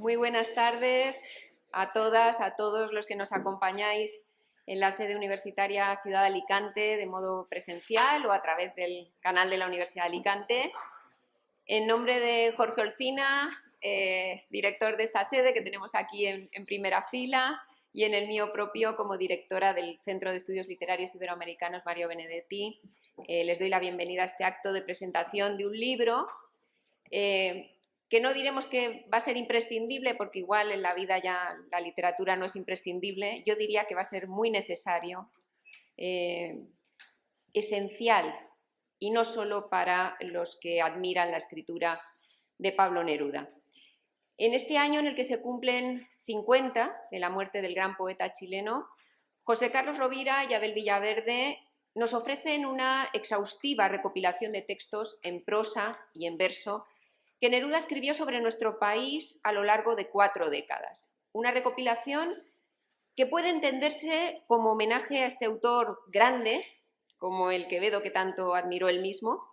Muy buenas tardes a todas, a todos los que nos acompañáis en la sede universitaria Ciudad de Alicante de modo presencial o a través del canal de la Universidad de Alicante. En nombre de Jorge Olcina, director de esta sede que tenemos aquí en primera fila, y en el mío propio como directora del Centro de Estudios Literarios Iberoamericanos Mario Benedetti, les doy la bienvenida a este acto de presentación de un libro que no diremos que va a ser imprescindible, porque igual en la vida ya la literatura no es imprescindible. Yo diría que va a ser muy necesario, esencial, y no solo para los que admiran la escritura de Pablo Neruda. En este año en el que se cumplen 50 de la muerte del gran poeta chileno, José Carlos Rovira y Abel Villaverde nos ofrecen una exhaustiva recopilación de textos en prosa y en verso que Neruda escribió sobre nuestro país a lo largo de 4 décadas. Una recopilación que puede entenderse como homenaje a este autor grande, como el Quevedo que tanto admiró él mismo,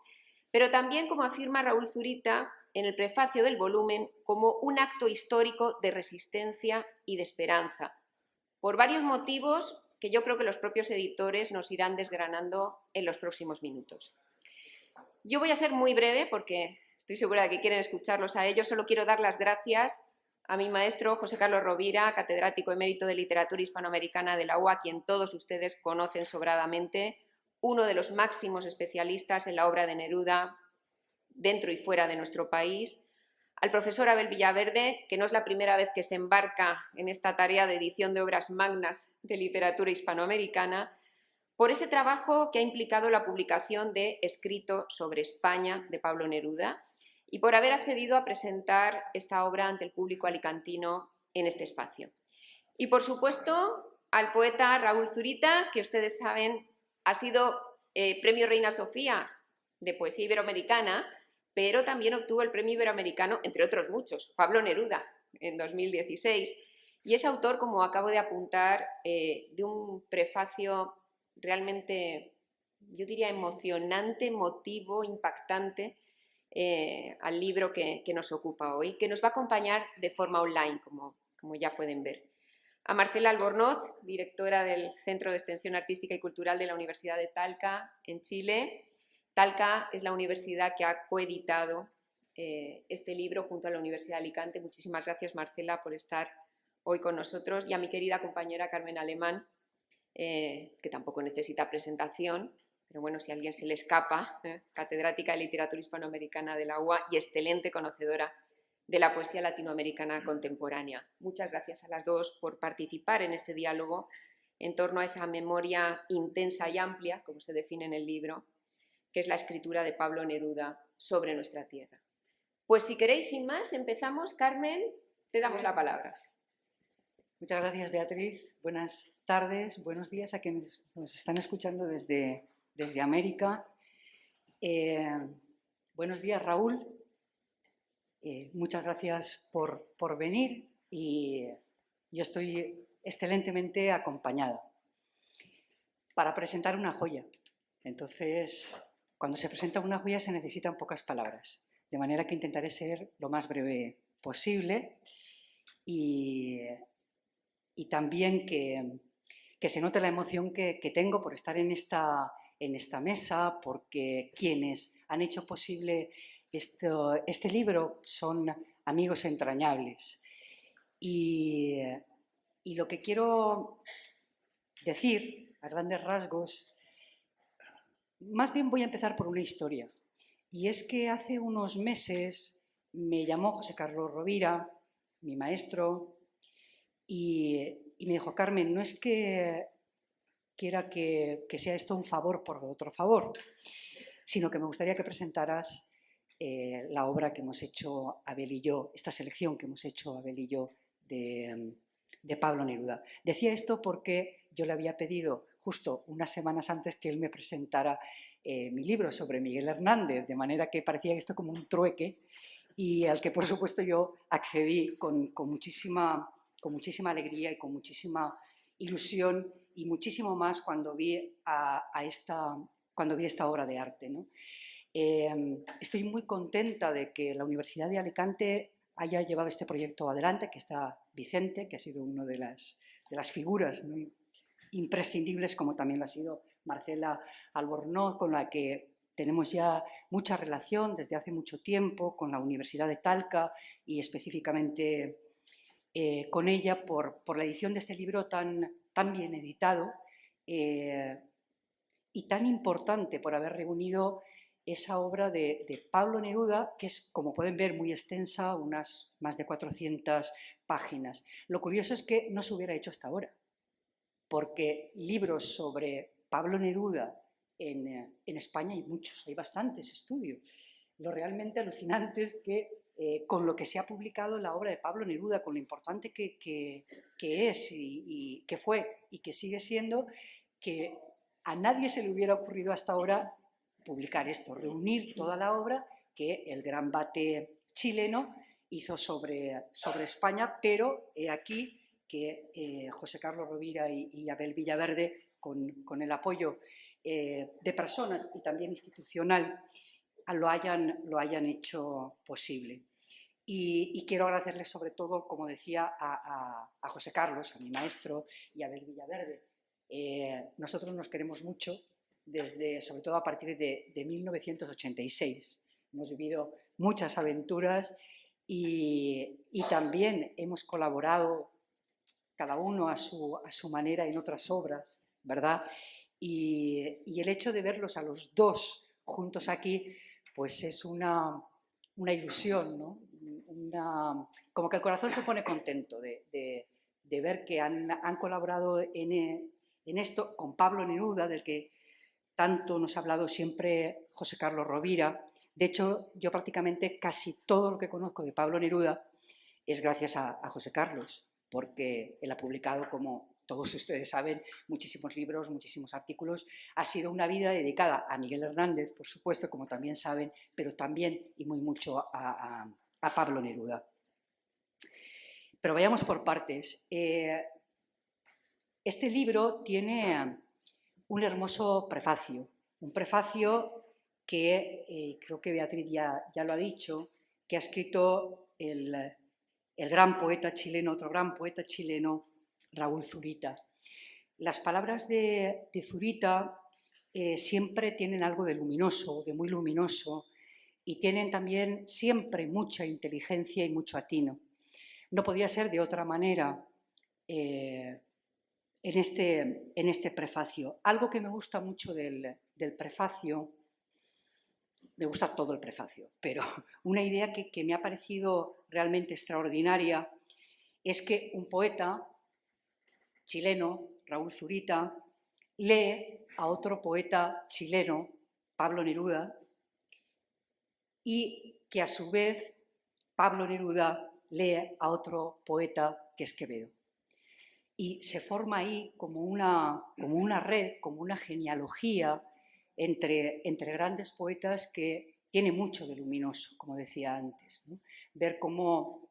pero también, como afirma Raúl Zurita en el prefacio del volumen, como un acto histórico de resistencia y de esperanza, por varios motivos que yo creo que los propios editores nos irán desgranando en los próximos minutos. Yo voy a ser muy breve porque estoy segura de que quieren escucharlos a ellos. Solo quiero dar las gracias a mi maestro José Carlos Rovira, catedrático emérito de Literatura Hispanoamericana de la UA, quien todos ustedes conocen sobradamente, uno de los máximos especialistas en la obra de Neruda dentro y fuera de nuestro país, al profesor Abel Villaverde, que no es la primera vez que se embarca en esta tarea de edición de obras magnas de literatura hispanoamericana, por ese trabajo que ha implicado la publicación de Escrito sobre España de Pablo Neruda y por haber accedido a presentar esta obra ante el público alicantino en este espacio. Y por supuesto al poeta Raúl Zurita, que ustedes saben ha sido Premio Reina Sofía de Poesía Iberoamericana, pero también obtuvo el Premio Iberoamericano, entre otros muchos, Pablo Neruda, en 2016. Y es autor, como acabo de apuntar, de un prefacio realmente, yo diría, emocionante, emotivo, impactante al libro que nos ocupa hoy, que nos va a acompañar de forma online, como ya pueden ver. A Marcela Albornoz, directora del Centro de Extensión Artística y Cultural de la Universidad de Talca, en Chile. Talca es la universidad que ha coeditado este libro junto a la Universidad de Alicante. Muchísimas gracias, Marcela, por estar hoy con nosotros. Y a mi querida compañera Carmen Alemán, que tampoco necesita presentación, pero bueno, si a alguien se le escapa, catedrática de Literatura Hispanoamericana de la UA y excelente conocedora de la poesía latinoamericana contemporánea. Muchas gracias a las dos por participar en este diálogo en torno a esa memoria intensa y amplia, como se define en el libro, que es la escritura de Pablo Neruda sobre nuestra tierra. Pues si queréis, sin más, empezamos. Carmen, te damos la palabra. Muchas gracias, Beatriz. Buenas tardes, buenos días a quienes nos están escuchando desde América. Buenos días, Raúl. Muchas gracias por venir y yo estoy excelentemente acompañada para presentar una joya. Entonces, cuando se presenta una joya se necesitan pocas palabras, de manera que intentaré ser lo más breve posible y también que se note la emoción que tengo por estar en esta mesa, porque quienes han hecho posible este libro son amigos entrañables. Y lo que quiero decir, a grandes rasgos, más bien voy a empezar por una historia. Y es que hace unos meses me llamó José Carlos Rovira, mi maestro, y me dijo: Carmen, no es que quiera que sea esto un favor por otro favor, sino que me gustaría que presentaras la obra que hemos hecho Abel y yo, esta selección que hemos hecho Abel y yo de Pablo Neruda. Decía esto porque yo le había pedido justo unas semanas antes que él me presentara mi libro sobre Miguel Hernández, de manera que parecía esto como un trueque, y al que por supuesto yo accedí con muchísima alegría y con muchísima ilusión, y muchísimo más cuando vi esta obra de arte, ¿no? Estoy muy contenta de que la Universidad de Alicante haya llevado este proyecto adelante, que está Vicente, que ha sido una de las figuras, ¿no?, imprescindibles, como también lo ha sido Marcela Albornoz, con la que tenemos ya mucha relación desde hace mucho tiempo, con la Universidad de Talca y específicamente con ella por la edición de este libro tan bien editado y tan importante por haber reunido esa obra de Pablo Neruda, que es, como pueden ver, muy extensa, unas más de 400 páginas. Lo curioso es que no se hubiera hecho hasta ahora, porque libros sobre Pablo Neruda en España hay muchos, hay bastantes estudios. Lo realmente alucinante es que con lo que se ha publicado la obra de Pablo Neruda, con lo importante que es y que fue y que sigue siendo, que a nadie se le hubiera ocurrido hasta ahora publicar esto, reunir toda la obra que el Gran Bate chileno hizo sobre España, pero he aquí que José Carlos Rovira y Abel Villaverde, con el apoyo de personas y también institucional, lo hayan hecho posible. Y quiero agradecerles sobre todo, como decía, a José Carlos, a mi maestro, y a Abel Villaverde. Nosotros nos queremos mucho, sobre todo a partir de 1986. Hemos vivido muchas aventuras y también hemos colaborado cada uno a su manera en otras obras, ¿verdad? Y el hecho de verlos a los dos juntos aquí, pues es una ilusión, ¿no? Como que el corazón se pone contento de ver que han colaborado en esto con Pablo Neruda, del que tanto nos ha hablado siempre José Carlos Rovira. De hecho, yo prácticamente casi todo lo que conozco de Pablo Neruda es gracias a José Carlos, porque él ha publicado, como todos ustedes saben, muchísimos libros, muchísimos artículos. Ha sido una vida dedicada a Miguel Hernández, por supuesto, como también saben, pero también y muy mucho a Pablo Neruda. Pero vayamos por partes. Este libro tiene un hermoso prefacio, un prefacio que creo que Beatriz ya lo ha dicho, que ha escrito el gran poeta chileno, otro gran poeta chileno, Raúl Zurita. Las palabras de Zurita siempre tienen algo de luminoso, de muy luminoso, y tienen también siempre mucha inteligencia y mucho atino. No podía ser de otra manera en este prefacio. Algo que me gusta mucho del prefacio, me gusta todo el prefacio, pero una idea que me ha parecido realmente extraordinaria es que un poeta chileno, Raúl Zurita, lee a otro poeta chileno, Pablo Neruda, y que a su vez Pablo Neruda lee a otro poeta que es Quevedo. Y se forma ahí como una red, como una genealogía entre grandes poetas que tiene mucho de luminoso, como decía antes, ¿no? Ver cómo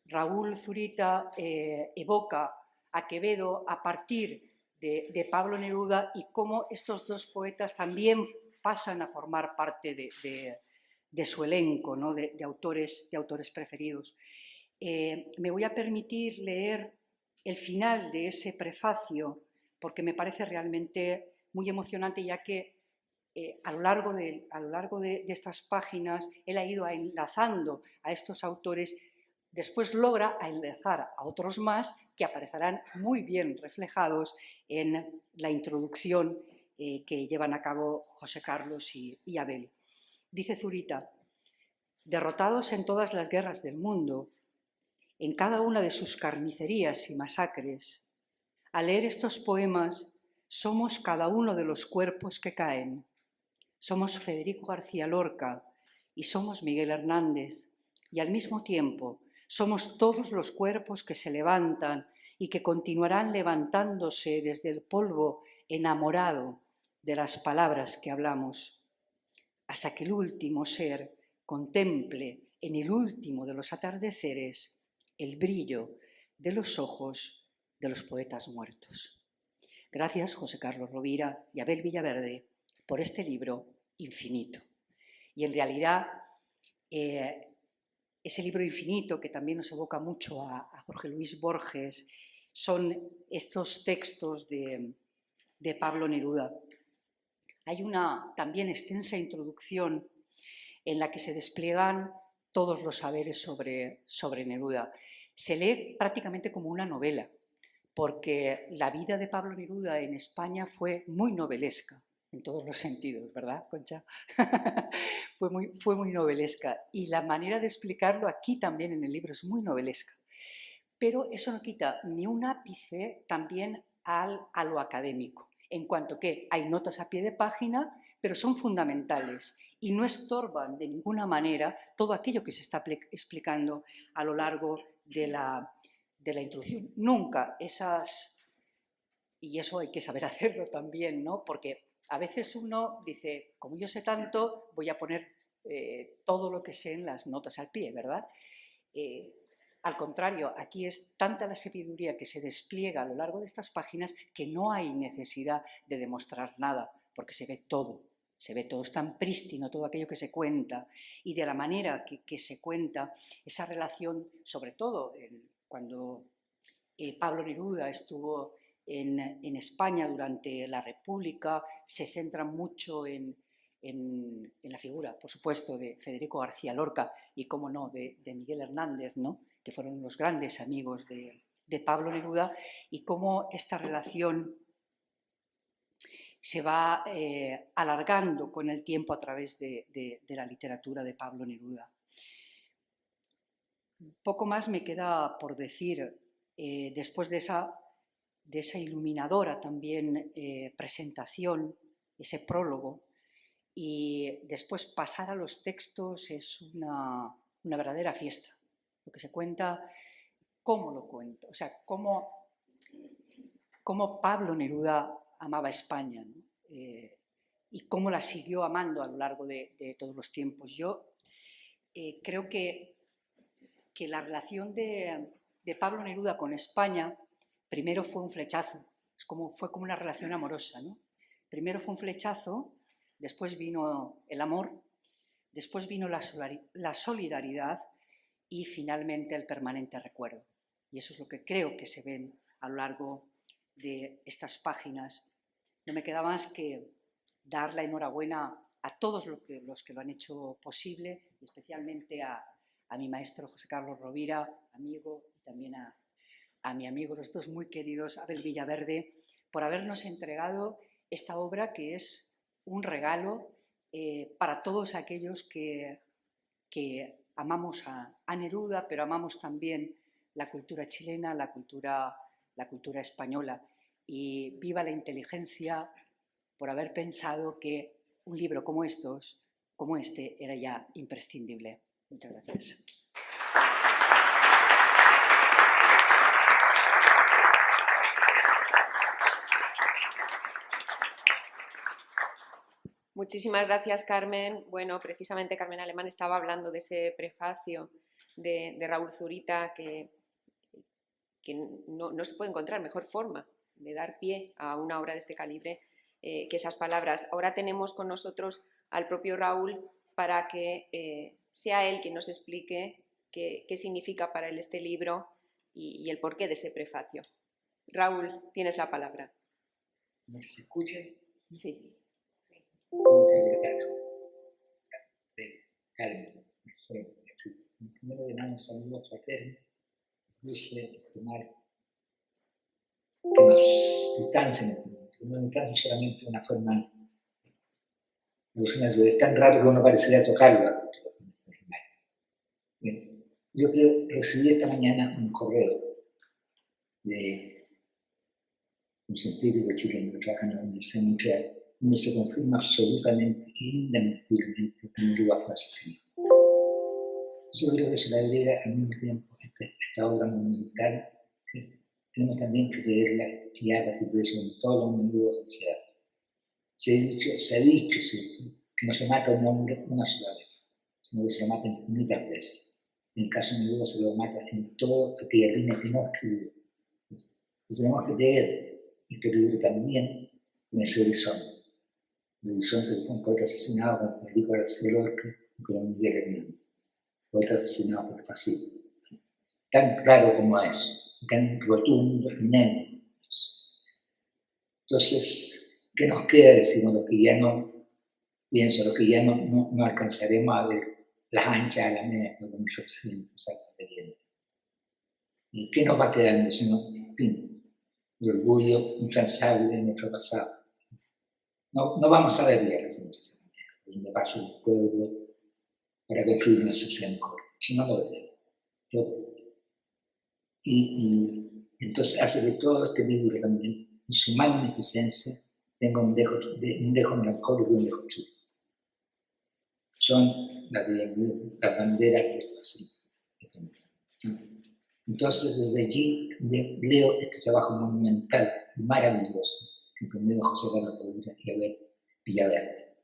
Raúl Zurita evoca a Quevedo a partir de Pablo Neruda y cómo estos dos poetas también pasan a formar parte de su elenco, ¿no? de autores preferidos. Me voy a permitir leer el final de ese prefacio porque me parece realmente muy emocionante, ya que a lo largo de estas páginas él ha ido enlazando a estos autores, después logra enlazar a otros más que aparecerán muy bien reflejados en la introducción que llevan a cabo José Carlos y Abel. Dice Zurita: derrotados en todas las guerras del mundo, en cada una de sus carnicerías y masacres, al leer estos poemas somos cada uno de los cuerpos que caen. Somos Federico García Lorca y somos Miguel Hernández, y al mismo tiempo somos todos los cuerpos que se levantan y que continuarán levantándose desde el polvo enamorado de las palabras que hablamos, hasta que el último ser contemple en el último de los atardeceres el brillo de los ojos de los poetas muertos. Gracias, José Carlos Rovira y Abel Villaverde, por este libro infinito. Y en realidad ese libro infinito que también nos evoca mucho a Jorge Luis Borges, son estos textos de Pablo Neruda. Hay una también extensa introducción en la que se despliegan todos los saberes sobre Neruda. Se lee prácticamente como una novela, porque la vida de Pablo Neruda en España fue muy novelesca, en todos los sentidos, ¿verdad, Concha? fue muy novelesca, y la manera de explicarlo aquí también en el libro es muy novelesca. Pero eso no quita ni un ápice también a lo académico, en cuanto que hay notas a pie de página, pero son fundamentales y no estorban de ninguna manera todo aquello que se está explicando a lo largo de la introducción. Nunca esas, y eso hay que saber hacerlo también, ¿no? Porque a veces uno dice, como yo sé tanto, voy a poner todo lo que sé en las notas al pie, ¿verdad? Al contrario, aquí es tanta la sabiduría que se despliega a lo largo de estas páginas que no hay necesidad de demostrar nada, porque se ve todo, es tan prístino todo aquello que se cuenta, y de la manera que se cuenta esa relación, sobre todo cuando Pablo Neruda estuvo en España durante la República, se centra mucho en la figura, por supuesto, de Federico García Lorca y, cómo no, de Miguel Hernández, ¿no?, que fueron los grandes amigos de Pablo Neruda, y cómo esta relación se va alargando con el tiempo a través de la literatura de Pablo Neruda. Poco más me queda por decir después de esa iluminadora también presentación, ese prólogo, y después pasar a los textos es una verdadera fiesta. Lo que se cuenta, cómo lo cuenta, o sea, cómo Pablo Neruda amaba España, ¿no? Y cómo la siguió amando a lo largo de todos los tiempos. Yo creo que la relación de Pablo Neruda con España primero fue un flechazo, fue como una relación amorosa, ¿no? Primero fue un flechazo, después vino el amor, después vino la solidaridad y finalmente el permanente recuerdo. Y eso es lo que creo que se ven a lo largo de estas páginas. No me queda más que dar la enhorabuena a todos los que lo han hecho posible, y especialmente a mi maestro José Carlos Rovira, amigo, y también a mi amigo, los dos muy queridos, Abel Villaverde, por habernos entregado esta obra que es un regalo para todos aquellos que amamos a Neruda, pero amamos también la cultura chilena, la cultura española. Y viva la inteligencia por haber pensado que un libro como este era ya imprescindible. Muchas gracias. Muchísimas gracias, Carmen. Bueno, precisamente Carmen Alemán estaba hablando de ese prefacio de Raúl Zurita que no se puede encontrar mejor forma de dar pie a una obra de este calibre que esas palabras. Ahora tenemos con nosotros al propio Raúl para que sea él quien nos explique qué significa para él este libro y el porqué de ese prefacio. Raúl, tienes la palabra. ¿No se escucha? Sí. Muchas gracias. Carmen, primero de nada un saludo fraterno, incluso estimar que nos distancien, que no distancien solamente una forma alucinante, es tan raro que uno parecería tocarlo. Bien, yo recibí esta mañana un correo de un científico chileno que trabaja en la Universidad de Montreal, donde se confirma absolutamente, indiscutiblemente, que Neruda fue asesinado. Yo creo que se le agrega al mismo tiempo esta obra monumental, ¿sí? Tenemos también que leerla y a partir de eso en todos los Nerudas que se da. Se ha dicho, ¿cierto?, que no se mata a un hombre una sola vez, sino que se lo mata infinitas veces. En el caso de Neruda se lo mata en toda aquella línea que no escribió. Entonces tenemos que leer este libro también en ese horizonte. El horizonte que fue un poeta asesinado con Federico García Lorca y con Miguel Hernández. poeta asesinado por el fascismo. Tan claro como eso, tan rotundo y negro. Entonces, ¿qué nos queda? Decimos los que ya no, pienso, los que ya no alcanzaremos a ver las anchas alamedas que muchos presidentes están perdiendo. ¿Y qué nos va quedando? Sino, en fin, el orgullo intransable de nuestro pasado. No vamos a ver ya las anchas alamedas, donde pasa el pueblo para construir una sociedad mejor. Eso no lo veremos. Y entonces hace que todo este libro también, en su magnificencia, tenga un dejo melancólico y un dejo triste. Son las banderas del fascismo. Entonces, desde allí leo este trabajo monumental y maravilloso que emprendió José Carlos Padura y Abel Villaverde.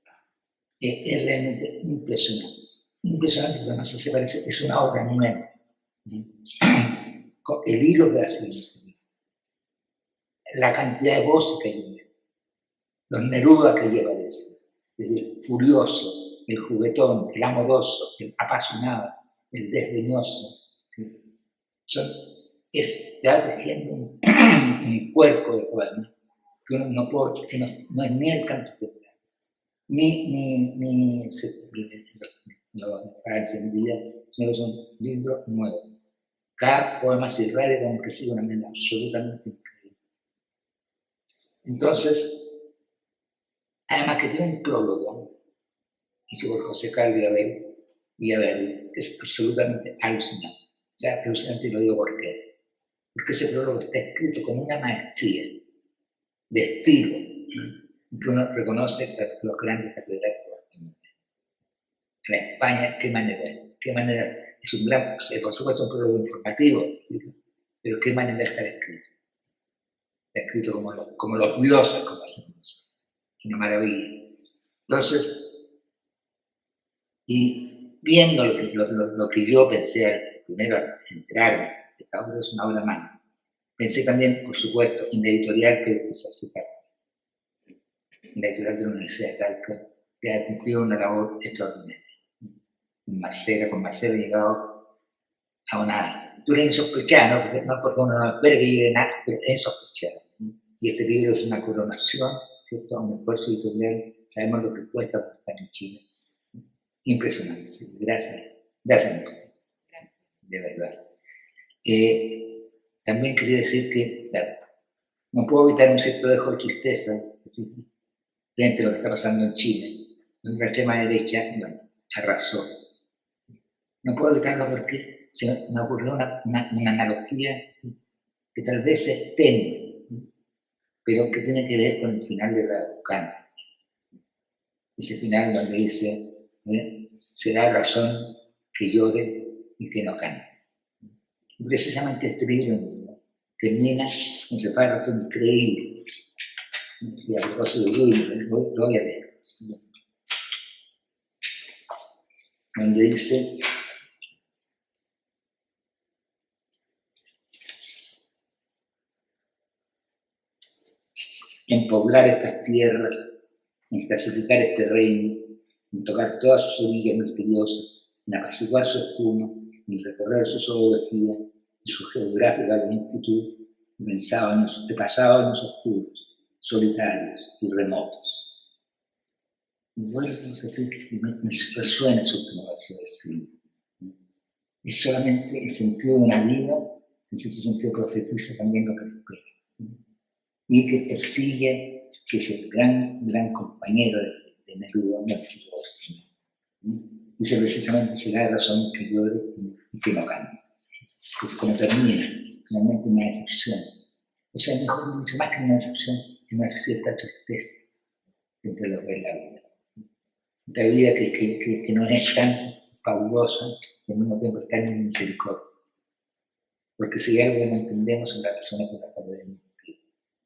Es realmente impresionante. Impresionante porque no sé si parece, es una obra nueva. El hilo que hace, la cantidad de voces que hay, los Neruda que lleva eso, es decir, furioso, el juguetón, el amoroso, el apasionado, el desdeñoso. ¿Sí? Te va tejiendo un cuerpo de poema que uno no puede, que no es ni el canto popular, ni la encendida, sino que son libros nuevos. Cada poema se irradia como que sigue de una manera absolutamente increíble. Entonces, además que tiene un prólogo hecho por José Carlos Villaverde, es absolutamente alucinante. O sea, alucinante, y lo digo por qué. Porque ese prólogo está escrito con una maestría de estilo que uno reconoce a los grandes catedráticos españoles. La España, qué manera, es un gran, por supuesto, un prólogo informativo, pero qué manera de estar escrito. Está escrito como los dioses, como hacemos. Una maravilla. Entonces, y viendo lo que yo pensé primero al enterarme, esta obra es una obra magna. Pensé también, por supuesto, en la editorial que se hace cargo, en la editorial de la Universidad de Talca, que ha cumplido una labor extraordinaria. Con Marcela he llegado a una altura insospechada, no porque uno no espera que llegue nada, pero es insospechada. Y este libro es una coronación, ¿cierto? Un esfuerzo editorial, sabemos lo que cuesta estar en Chile. Impresionante, sí. Gracias. Gracias. De verdad. También quería decir que, claro, no puedo evitar un cierto dejo de tristeza frente a lo que está pasando en Chile. La extrema derecha, bueno, arrasó. No puedo evitarlo porque se me ocurrió una analogía que tal vez es tenue, pero que tiene que ver con el final de Raducante. Ese final donde dice, será razón que llore y que no cante. Y precisamente este libro termina con ese párrafo increíble. Y a propósito de lo voy a leer. Donde dice, en poblar estas tierras, en clasificar este reino, en tocar todas sus orillas misteriosas, en apaciguar su espuma, en recorrer su zoología y su geográfica longitud, he pasado años oscuros, solitarios y remotos. Vuelvo a decir que me resuena su último verso de sí. Es solamente el sentido de una vida, en cierto sentido profetiza también lo que espera. Y que persigue, que es el gran compañero de Neruda, dice precisamente, será razón que llore y que no cante. Es como termina, finalmente una decepción. O sea, mejor mucho más que una decepción, es una cierta tristeza entre lo que es la vida. Esta vida que no es tan fabulosa y al mismo tiempo es tan misericordia. Porque si hay algo que no entendemos son las personas con las que debemos vivir.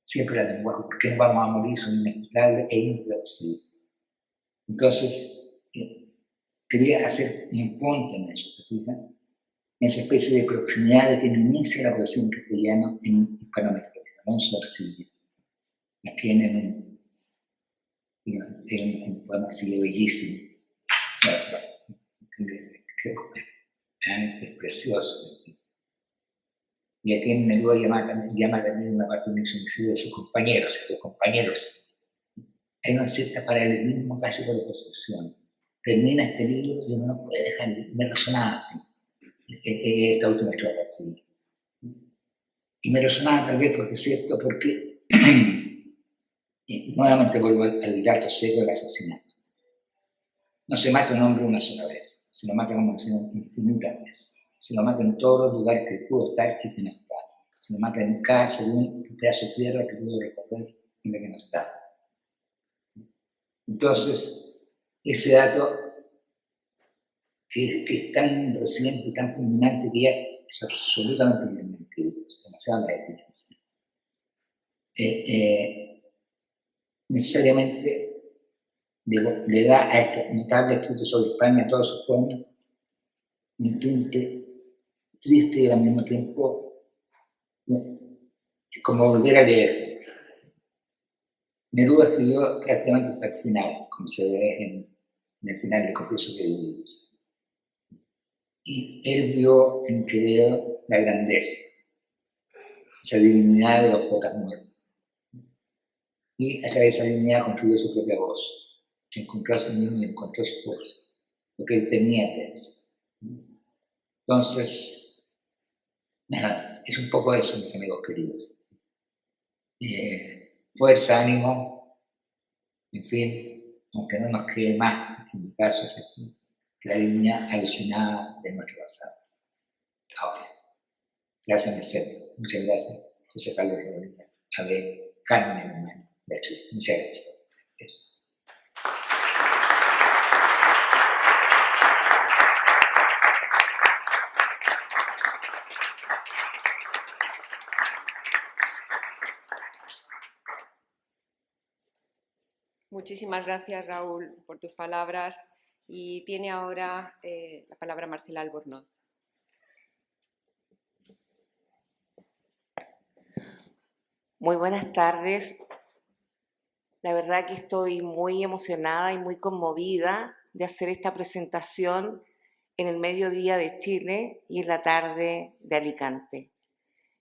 Siempre el lenguaje, ¿por qué no vamos a morir? Son inexplicables e intraducibles. Entonces, quería hacer un punto en eso, ¿te fijas? En esa especie de proximidad de quien inicia la poesía en castellano en Hispanoamérica, Alonso Arcilla, a quien en un poema así bellísimo, Es precioso. Y aquí en Neruda llama también una parte muy sensible de sus compañeros. Hay un cierto paralelismo casi por oposición. Termina este libro y uno no puede dejar, me resonaba así, esta última estrofa, sí. Y me resonaba tal vez porque es cierto, porque y nuevamente vuelvo al dato seco del asesinato. No se mata un hombre una sola vez, se lo mata como infinitas veces. Se lo mata en todos los lugares que pudo estar y que no está. Se lo mata en cada segundo pedazo de tierra que pudo recorrer y la que no está. Entonces, ese dato que es tan reciente y tan fulminante que ya es absolutamente desmentido, es demasiada la evidencia. Necesariamente le da a este notable escrito sobre España a todos sus poemas un tinte triste y al mismo tiempo es como volver a leer. Neruda escribió prácticamente hasta el final, como se ve en el final del Confieso de Dios. Y él vio en Quevedo la grandeza, esa divinidad de los poetas muertos. Y a través de esa divinidad construyó su propia voz. Se encontró a sí mismo y encontró su voz, lo que él tenía que decir. Entonces, nada, es un poco eso, mis amigos queridos. Fuerza, ánimo, en fin, aunque no nos quede más, en mi caso, que la divinidad alucinada de nuestro pasado. Ahora, gracias, Mercedes. Muchas gracias, José Carlos Rodríguez. A ver, Carmen, hermano. Muchas gracias. Eso. Muchísimas gracias, Raúl, por tus palabras. Y tiene ahora la palabra Marcela Albornoz. Muy buenas tardes. La verdad que estoy muy emocionada y muy conmovida de hacer esta presentación en el mediodía de Chile y en la tarde de Alicante.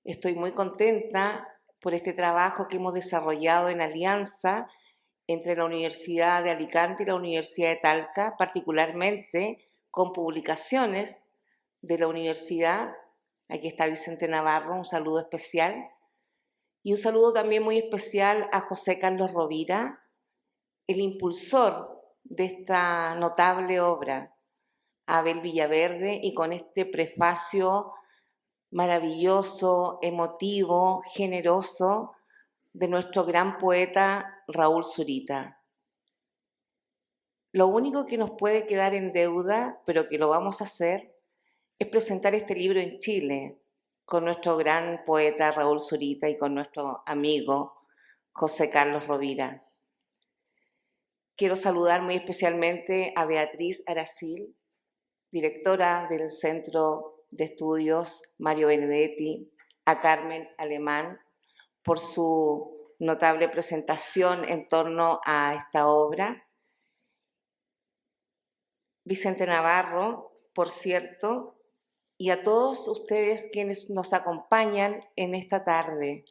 Estoy muy contenta por este trabajo que hemos desarrollado en alianza entre la Universidad de Alicante y la Universidad de Talca, particularmente con publicaciones de la universidad. Aquí está Vicente Navarro, un saludo especial. Y un saludo también muy especial a José Carlos Rovira, el impulsor de esta notable obra, a Abel Villaverde, y con este prefacio maravilloso, emotivo, generoso de nuestro gran poeta Raúl Zurita. Lo único que nos puede quedar en deuda, pero que lo vamos a hacer, es presentar este libro en Chile, con nuestro gran poeta Raúl Zurita y con nuestro amigo José Carlos Rovira. Quiero saludar muy especialmente a Beatriz Aracil, directora del Centro de Estudios Mario Benedetti, a Carmen Alemán, por su notable presentación en torno a esta obra. Vicente Navarro, por cierto, y a todos ustedes quienes nos acompañan en esta tarde.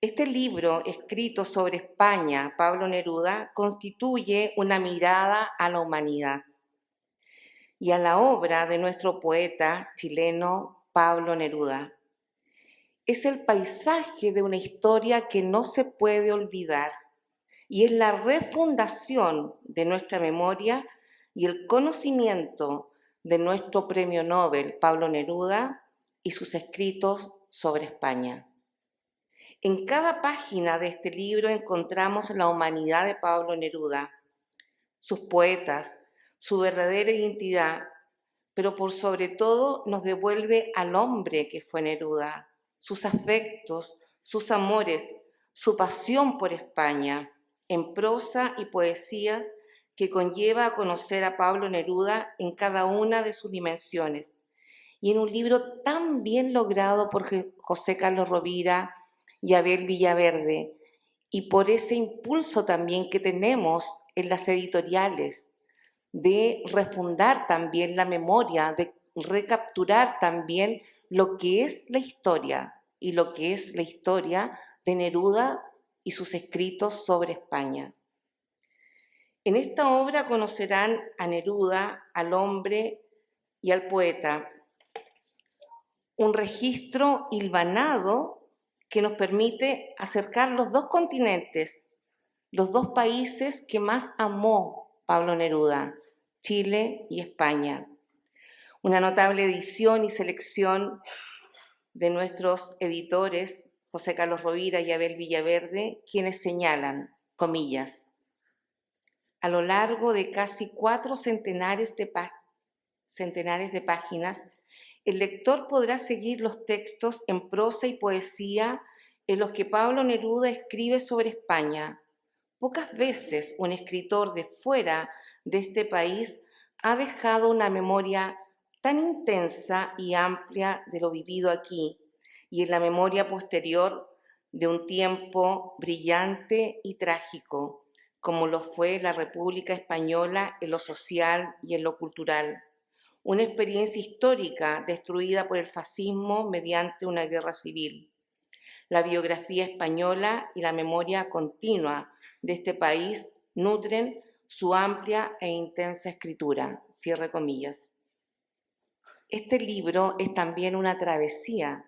Este libro, escrito sobre España, Pablo Neruda, constituye una mirada a la humanidad y a la obra de nuestro poeta chileno Pablo Neruda. Es el paisaje de una historia que no se puede olvidar y es la refundación de nuestra memoria y el conocimiento de nuestro premio Nobel Pablo Neruda y sus escritos sobre España. En cada página de este libro encontramos la humanidad de Pablo Neruda, sus poetas, su verdadera identidad, pero por sobre todo nos devuelve al hombre que fue Neruda, sus afectos, sus amores, su pasión por España, en prosa y poesías que conlleva a conocer a Pablo Neruda en cada una de sus dimensiones. Y en un libro tan bien logrado por José Carlos Rovira y Abel Villaverde, y por ese impulso también que tenemos en las editoriales, de refundar también la memoria, de recapturar también lo que es la historia y lo que es la historia de Neruda y sus escritos sobre España. En esta obra conocerán a Neruda, al hombre y al poeta, un registro hilvanado que nos permite acercar los dos continentes, los dos países que más amó Pablo Neruda, Chile y España. Una notable edición y selección de nuestros editores, José Carlos Rovira y Abel Villaverde, quienes señalan, comillas, a lo largo de casi 4 centenares de páginas, el lector podrá seguir los textos en prosa y poesía en los que Pablo Neruda escribe sobre España. Pocas veces un escritor de fuera de este país ha dejado una memoria tan intensa y amplia de lo vivido aquí y en la memoria posterior de un tiempo brillante y trágico, como lo fue la República Española en lo social y en lo cultural. Una experiencia histórica destruida por el fascismo mediante una guerra civil. La biografía española y la memoria continua de este país nutren su amplia e intensa escritura. Cierre comillas. Este libro es también una travesía,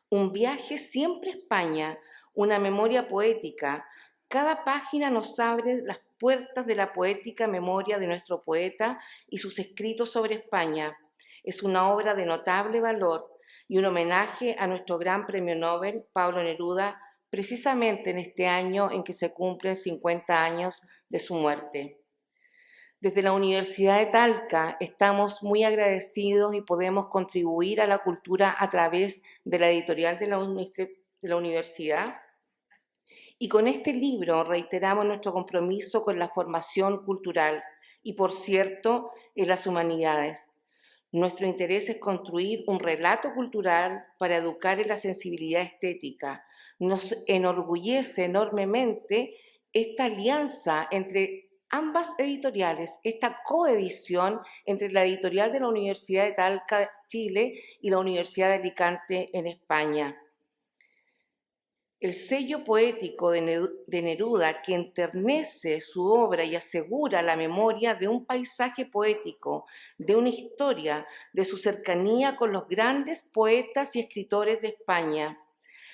un viaje siempre a España, una memoria poética. Cada página nos abre las puertas de la poética memoria de nuestro poeta y sus escritos sobre España. Es una obra de notable valor y un homenaje a nuestro gran premio Nobel, Pablo Neruda, precisamente en este año en que se cumplen 50 años de su muerte. Desde la Universidad de Talca estamos muy agradecidos y podemos contribuir a la cultura a través de la editorial de la universidad. Y con este libro reiteramos nuestro compromiso con la formación cultural y, por cierto, en las humanidades. Nuestro interés es construir un relato cultural para educar en la sensibilidad estética. Nos enorgullece enormemente esta alianza entre ambas editoriales, esta coedición entre la editorial de la Universidad de Talca, Chile, y la Universidad de Alicante, en España. El sello poético de Neruda, que enternece su obra y asegura la memoria de un paisaje poético, de una historia, de su cercanía con los grandes poetas y escritores de España.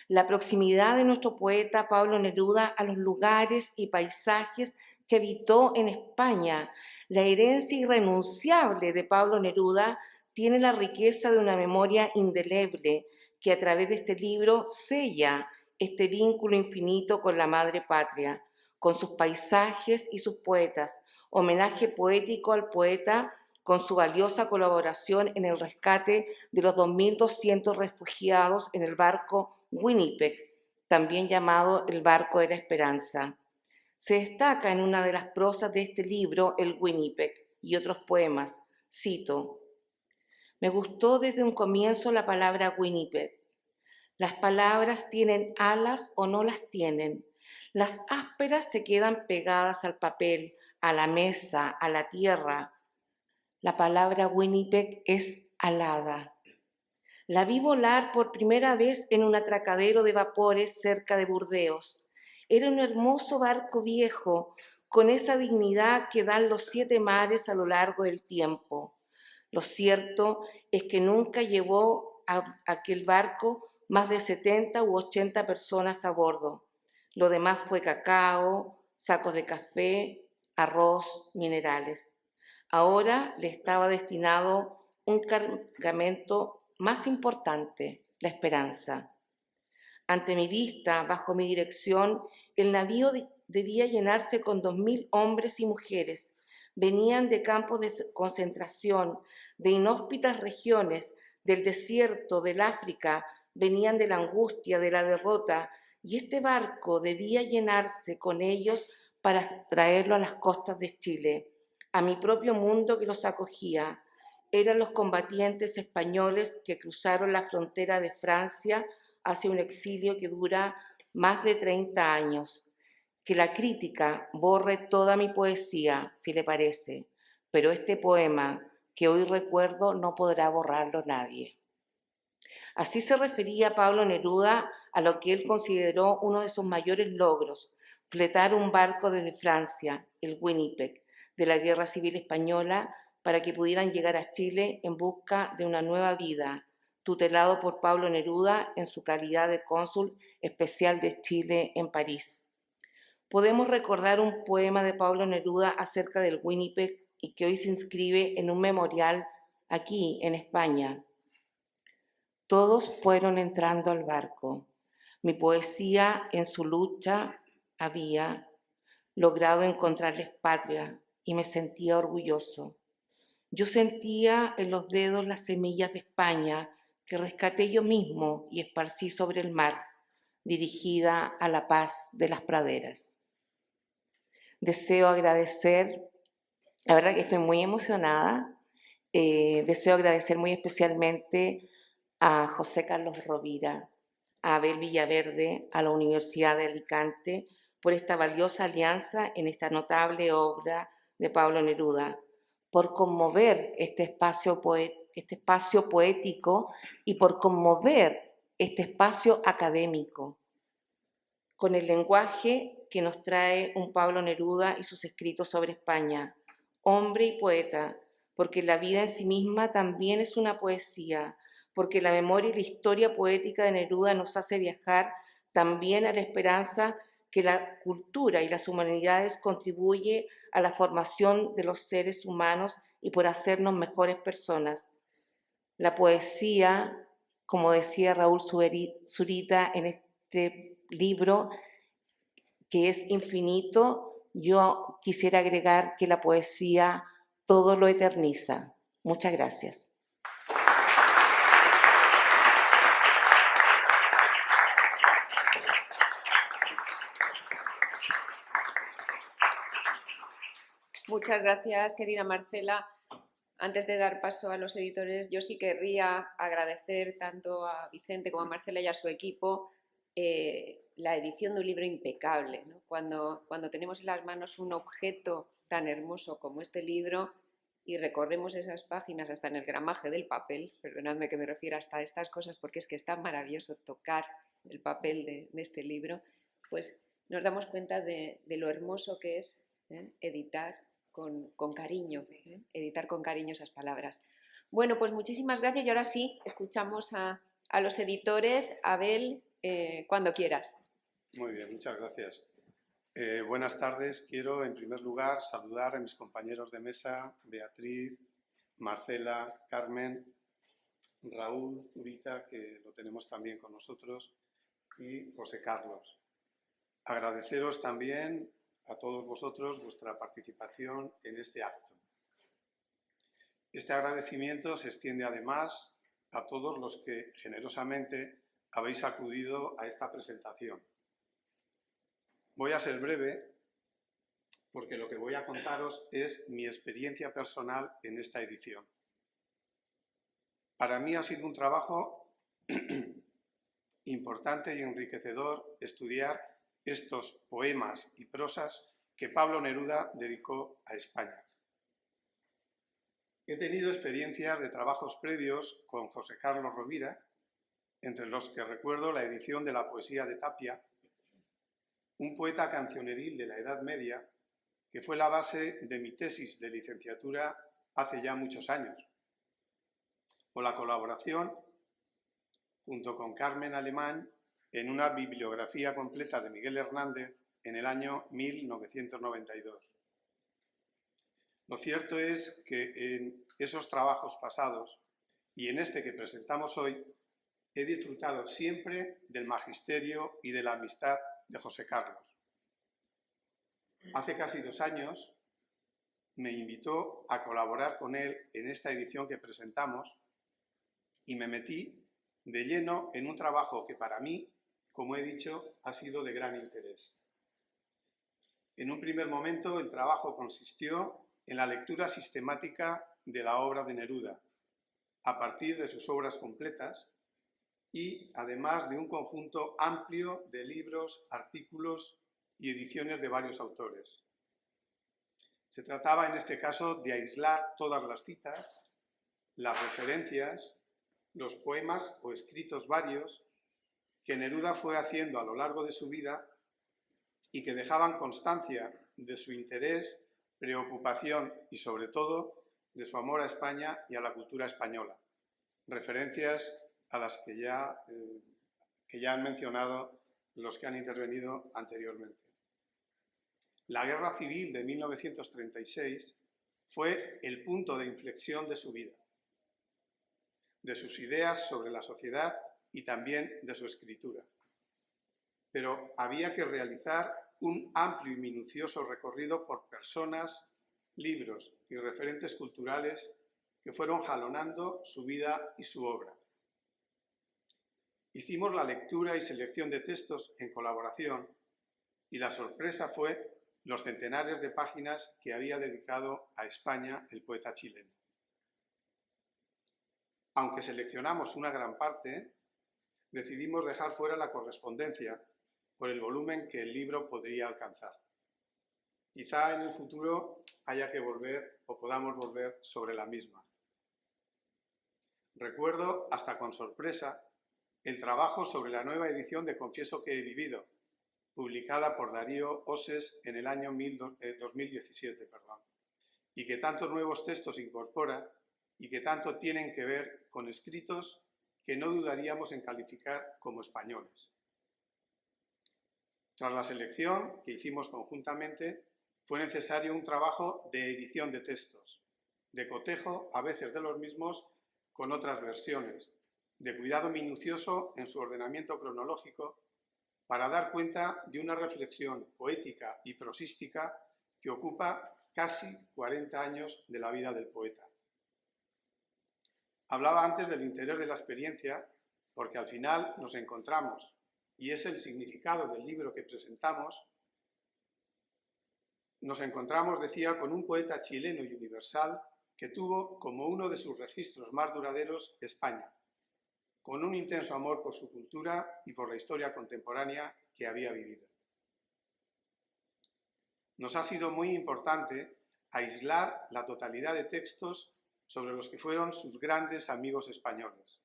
La proximidad de nuestro poeta Pablo Neruda a los lugares y paisajes que habitó en España. La herencia irrenunciable de Pablo Neruda tiene la riqueza de una memoria indeleble que a través de este libro sella este vínculo infinito con la madre patria, con sus paisajes y sus poetas. Homenaje poético al poeta con su valiosa colaboración en el rescate de los 2.200 refugiados en el barco Winnipeg, también llamado el barco de la esperanza. Se destaca en una de las prosas de este libro el Winnipeg y otros poemas. Cito: me gustó desde un comienzo la palabra Winnipeg. Las palabras tienen alas o no las tienen. Las ásperas se quedan pegadas al papel, a la mesa, a la tierra. La palabra Winnipeg es alada. La vi volar por primera vez en un atracadero de vapores cerca de Burdeos. Era un hermoso barco viejo, con esa dignidad que dan los 7 mares a lo largo del tiempo. Lo cierto es que nunca llevó a aquel barco más de 70 u 80 personas a bordo. Lo demás fue cacao, sacos de café, arroz, minerales. Ahora le estaba destinado un cargamento más importante, la esperanza. Ante mi vista, bajo mi dirección, el navío debía llenarse con 2.000 hombres y mujeres. Venían de campos de concentración, de inhóspitas regiones, del desierto, del África, venían de la angustia, de la derrota, y este barco debía llenarse con ellos para traerlo a las costas de Chile, a mi propio mundo que los acogía. Eran los combatientes españoles que cruzaron la frontera de Francia hacia un exilio que dura más de 30 años. Que la crítica borre toda mi poesía, si le parece, pero este poema que hoy recuerdo no podrá borrarlo nadie. Así se refería Pablo Neruda a lo que él consideró uno de sus mayores logros, fletar un barco desde Francia, el Winnipeg, de la Guerra Civil Española, para que pudieran llegar a Chile en busca de una nueva vida, tutelado por Pablo Neruda en su calidad de cónsul especial de Chile en París. Podemos recordar un poema de Pablo Neruda acerca del Winnipeg y que hoy se inscribe en un memorial aquí, en España. Todos fueron entrando al barco. Mi poesía en su lucha había logrado encontrarles patria y me sentía orgulloso. Yo sentía en los dedos las semillas de España que rescaté yo mismo y esparcí sobre el mar, dirigida a la paz de las praderas. Deseo agradecer, la verdad que estoy muy emocionada, deseo agradecer muy especialmente a José Carlos Rovira, a Abel Villaverde, a la Universidad de Alicante, por esta valiosa alianza en esta notable obra de Pablo Neruda, por conmover este espacio poético y por conmover este espacio académico, con el lenguaje que nos trae un Pablo Neruda y sus escritos sobre España, hombre y poeta, porque la vida en sí misma también es una poesía, porque la memoria y la historia poética de Neruda nos hace viajar también a la esperanza que la cultura y las humanidades contribuye a la formación de los seres humanos y por hacernos mejores personas. La poesía, como decía Raúl Zurita en este libro, que es infinito, yo quisiera agregar que la poesía todo lo eterniza. Muchas gracias. Muchas gracias, querida Marcela. Antes de dar paso a los editores, yo sí querría agradecer tanto a Vicente como a Marcela y a su equipo la edición de un libro impecable, ¿no? Cuando tenemos en las manos un objeto tan hermoso como este libro y recorremos esas páginas hasta en el gramaje del papel, perdonadme que me refiera hasta a estas cosas porque es que es tan maravilloso tocar el papel de este libro, pues nos damos cuenta de lo hermoso que es editar con cariño, editar con cariño esas palabras. Bueno, pues muchísimas gracias y ahora sí, escuchamos a los editores. Abel, cuando quieras. Muy bien, muchas gracias. Buenas tardes. Quiero, en primer lugar, saludar a mis compañeros de mesa, Beatriz, Marcela, Carmen, Raúl Zurita, que lo tenemos también con nosotros, y José Carlos. Agradeceros también a todos vosotros vuestra participación en este acto. Este agradecimiento se extiende además a todos los que generosamente habéis acudido a esta presentación. Voy a ser breve porque lo que voy a contaros es mi experiencia personal en esta edición. Para mí ha sido un trabajo importante y enriquecedor estudiar estos poemas y prosas que Pablo Neruda dedicó a España. He tenido experiencias de trabajos previos con José Carlos Rovira, entre los que recuerdo la edición de la poesía de Tapia, un poeta cancioneril de la Edad Media, que fue la base de mi tesis de licenciatura hace ya muchos años, o la colaboración, junto con Carmen Alemán, en una bibliografía completa de Miguel Hernández en el año 1992. Lo cierto es que en esos trabajos pasados y en este que presentamos hoy, he disfrutado siempre del magisterio y de la amistad de José Carlos. Hace casi 2 años me invitó a colaborar con él en esta edición que presentamos y me metí de lleno en un trabajo que para mí, como he dicho, ha sido de gran interés. En un primer momento el trabajo consistió en la lectura sistemática de la obra de Neruda, a partir de sus obras completas y además de un conjunto amplio de libros, artículos y ediciones de varios autores. Se trataba en este caso de aislar todas las citas, las referencias, los poemas o escritos varios que Neruda fue haciendo a lo largo de su vida y que dejaban constancia de su interés, preocupación y, sobre todo, de su amor a España y a la cultura española. Referencias a las que ya han mencionado los que han intervenido anteriormente. La Guerra Civil de 1936 fue el punto de inflexión de su vida, de sus ideas sobre la sociedad y también de su escritura. Pero había que realizar un amplio y minucioso recorrido por personas, libros y referentes culturales que fueron jalonando su vida y su obra. Hicimos la lectura y selección de textos en colaboración y la sorpresa fue los centenares de páginas que había dedicado a España el poeta chileno. Aunque seleccionamos una gran parte, decidimos dejar fuera la correspondencia por el volumen que el libro podría alcanzar. Quizá en el futuro haya que volver o podamos volver sobre la misma. Recuerdo, hasta con sorpresa, el trabajo sobre la nueva edición de Confieso que he vivido, publicada por Darío Oses en el año 2017, y que tantos nuevos textos incorpora y que tanto tienen que ver con escritos que no dudaríamos en calificar como españoles. Tras la selección que hicimos conjuntamente, fue necesario un trabajo de edición de textos, de cotejo a veces de los mismos con otras versiones, de cuidado minucioso en su ordenamiento cronológico para dar cuenta de una reflexión poética y prosística que ocupa casi 40 años de la vida del poeta. Hablaba antes del interés de la experiencia porque al final nos encontramos, y es el significado del libro que presentamos, nos encontramos, decía, con un poeta chileno y universal que tuvo como uno de sus registros más duraderos España, con un intenso amor por su cultura y por la historia contemporánea que había vivido. Nos ha sido muy importante aislar la totalidad de textos sobre los que fueron sus grandes amigos españoles,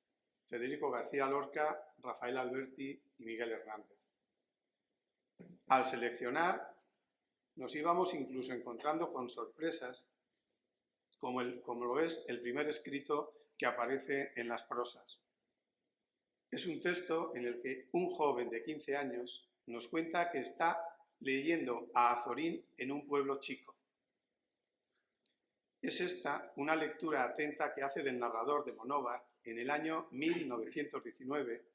Federico García Lorca, Rafael Alberti y Miguel Hernández. Al seleccionar, nos íbamos incluso encontrando con sorpresas, como lo es el primer escrito que aparece en las prosas. Es un texto en el que un joven de 15 años nos cuenta que está leyendo a Azorín en un pueblo chico. Es esta una lectura atenta que hace del narrador de Monóvar en el año 1919,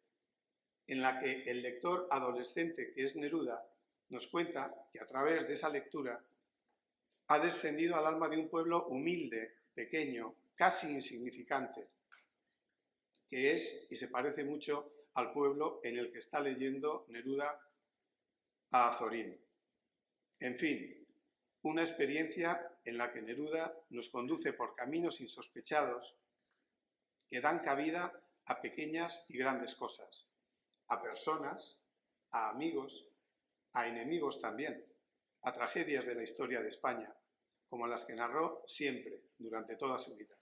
en la que el lector adolescente que es Neruda nos cuenta que a través de esa lectura ha descendido al alma de un pueblo humilde, pequeño, casi insignificante, que es y se parece mucho al pueblo en el que está leyendo Neruda a Azorín. En fin, una experiencia en la que Neruda nos conduce por caminos insospechados que dan cabida a pequeñas y grandes cosas, a personas, a amigos, a enemigos también, a tragedias de la historia de España, como las que narró siempre, durante toda su vida.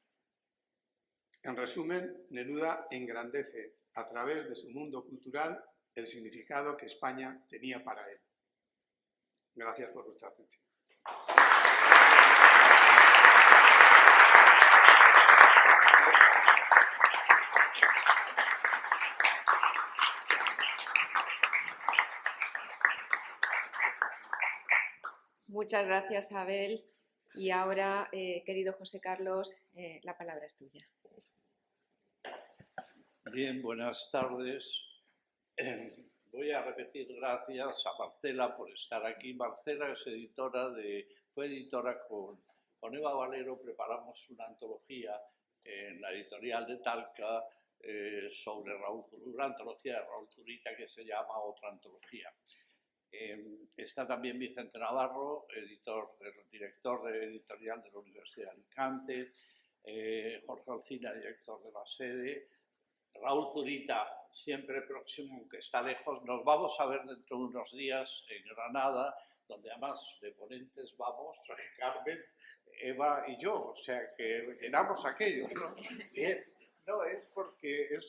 En resumen, Neruda engrandece a través de su mundo cultural el significado que España tenía para él. Gracias por vuestra atención. Muchas gracias, Abel. Y ahora, querido José Carlos, la palabra es tuya. Bien, buenas tardes. Voy a repetir gracias a Marcela por estar aquí. Marcela es fue editora con Eva Valero, preparamos una antología en la editorial de Talca sobre una antología de Raúl Zurita que se llama Otra Antología. Está también Vicente Navarro, director de editorial de la Universidad de Alicante, Jorge Alcina, director de la sede, Raúl Zurita, siempre próximo, aunque está lejos. Nos vamos a ver dentro de unos días en Granada, donde además de ponentes vamos Carmen, Eva y yo, o sea que llenamos aquello, ¿no? Bien. No, es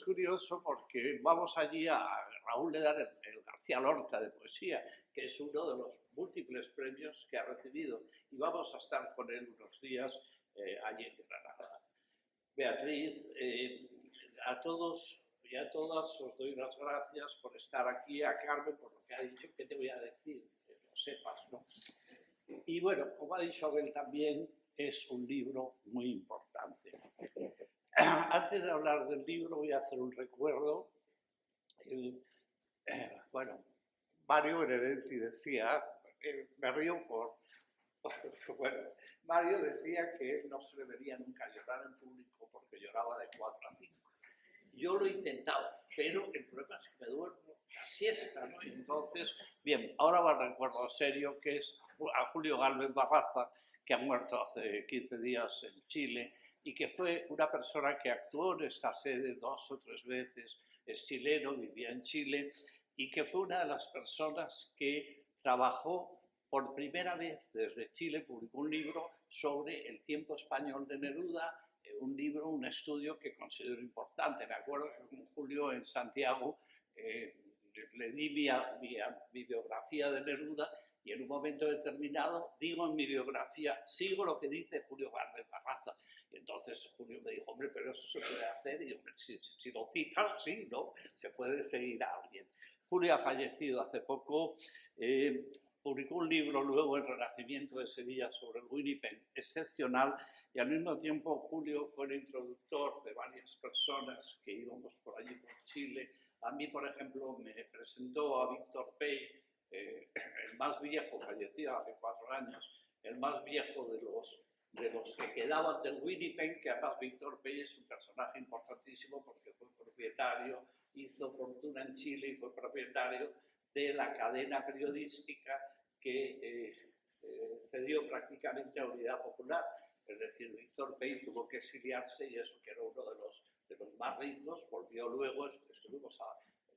curioso porque vamos allí a Raúl Ledar, el García Lorca de poesía, que es uno de los múltiples premios que ha recibido, y vamos a estar con él unos días allí en Granada. Beatriz, a todos y a todas os doy las gracias por estar aquí, a Carmen por lo que ha dicho, ¿qué te voy a decir? Que lo sepas, ¿no? Y bueno, como ha dicho Abel también, es un libro muy importante. Antes de hablar del libro voy a hacer un recuerdo. Bueno, Mario Benedetti decía, me río bueno, Mario decía que él no se le vería nunca llorar en público porque lloraba de 4 a 5. Yo lo he intentado, pero el problema es que me duermo la siesta, ¿no? Y entonces, bien, ahora va el recuerdo serio, que es a Julio Gálvez Barraza, que ha muerto hace 15 días en Chile, y que fue una persona que actuó en esta sede 2 o 3 veces, es chileno, vivía en Chile, y que fue una de las personas que trabajó por primera vez desde Chile, publicó un libro sobre el tiempo español de Neruda, un libro, un estudio que considero importante. Me acuerdo que con Julio en Santiago le di mi biografía de Neruda, y en un momento determinado digo en mi biografía, sigo lo que dice Julio Gálvez Barraza. Y entonces Julio me dijo, hombre, pero eso se puede hacer. Y yo, si lo citas, sí, ¿no? Se puede seguir a alguien. Julio ha fallecido hace poco. Publicó un libro luego, El Renacimiento de Sevilla, sobre el Winnipeg excepcional. Y al mismo tiempo Julio fue el introductor de varias personas que íbamos por allí por Chile. A mí, por ejemplo, me presentó a Víctor Pey, el más viejo, fallecido hace 4 años, el más viejo de los que quedaban del Winnipeg, que además Víctor Pey es un personaje importantísimo porque fue propietario, hizo fortuna en Chile y fue propietario de la cadena periodística que cedió prácticamente a Unidad Popular. Es decir, Víctor Pey tuvo que exiliarse, y eso que era uno de los más ricos, volvió luego, estuvimos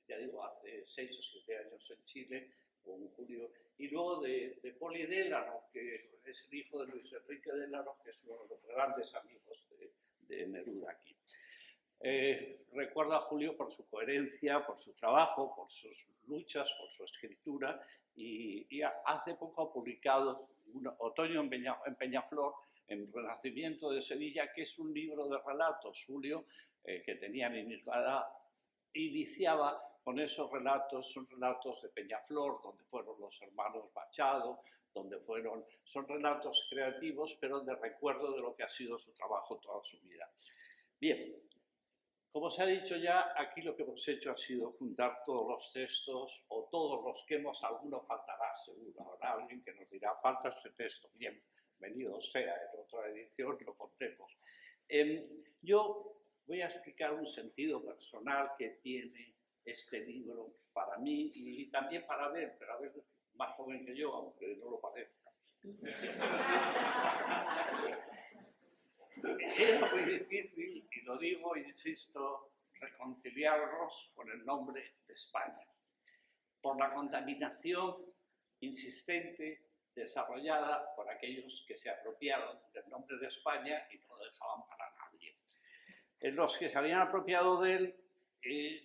ya digo, hace 6 o 7 años en Chile con Julio, y luego de Poli Délano, que es el hijo de Luis Enrique Délano, que es uno de los grandes amigos de Neruda aquí. Recuerdo a Julio por su coherencia, por su trabajo, por sus luchas, por su escritura, y hace poco ha publicado Otoño en Peñaflor, en Renacimiento de Sevilla, que es un libro de relatos. Julio, que tenía mi misma edad, iniciaba con esos relatos, son relatos de Peñaflor, donde fueron los hermanos Machado, son relatos creativos, pero de recuerdo de lo que ha sido su trabajo toda su vida. Bien, como se ha dicho ya, aquí lo que hemos hecho ha sido juntar todos los textos, o todos los que alguno faltará seguro, habrá alguien que nos dirá, falta este texto, bienvenido sea, en otra edición lo pondremos. Yo voy a explicar un sentido personal que tiene este libro para mí y también para Abel, pero Abel es más joven que yo, aunque no lo parezca. Era muy difícil, y lo digo, insisto, reconciliarnos con el nombre de España, por la contaminación insistente desarrollada por aquellos que se apropiaron del nombre de España y no lo dejaban para nadie. Los que se habían apropiado de él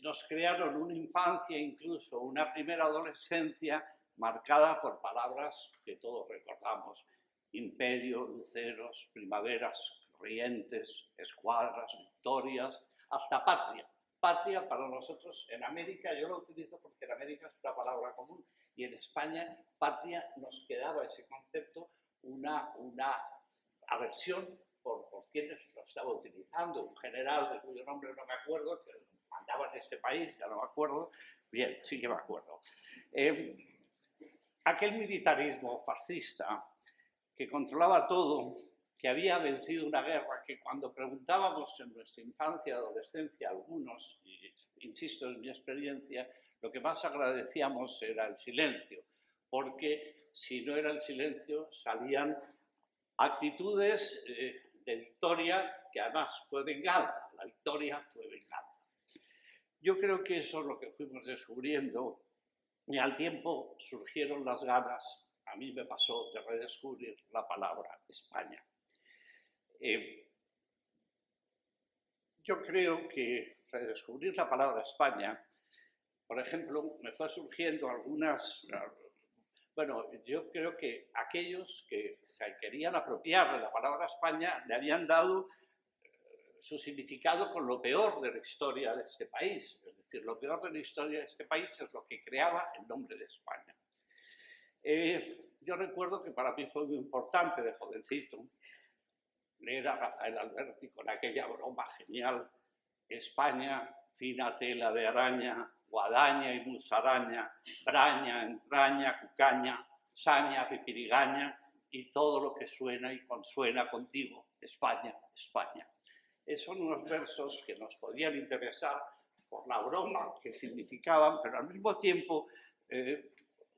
nos crearon una infancia, incluso una primera adolescencia marcada por palabras que todos recordamos: imperio, luceros, primaveras, corrientes, escuadras, victorias, hasta patria. Patria para nosotros en América, yo lo utilizo porque en América es una palabra común, y en España patria nos quedaba ese concepto una aversión por quienes lo estaba utilizando. Un general de cuyo nombre no me acuerdo, que mandaba en este país, ya no me acuerdo, bien, sí que me acuerdo. Aquel militarismo fascista que controlaba todo, que había vencido una guerra, que cuando preguntábamos en nuestra infancia y adolescencia, algunos, y insisto en mi experiencia, lo que más agradecíamos era el silencio, porque si no era el silencio salían actitudes de victoria, que además fue venganza, la victoria fue venganza. Yo creo que eso es lo que fuimos descubriendo, y al tiempo surgieron las ganas a mí me pasó de redescubrir la palabra España. Yo creo que redescubrir la palabra España, por ejemplo, me fue surgiendo algunas... Bueno, yo creo que aquellos que se querían apropiar de la palabra España le habían dado su significado con lo peor de la historia de este país. Es decir, lo peor de la historia de este país es lo que creaba el nombre de España. Yo recuerdo que para mí fue muy importante de jovencito leer a Rafael Alberti con aquella broma genial: España, fina tela de araña, guadaña y musaraña, braña, entraña, cucaña, saña, pipirigaña y todo lo que suena y consuena contigo, España, España. Son unos versos que nos podían interesar por la broma que significaban, pero al mismo tiempo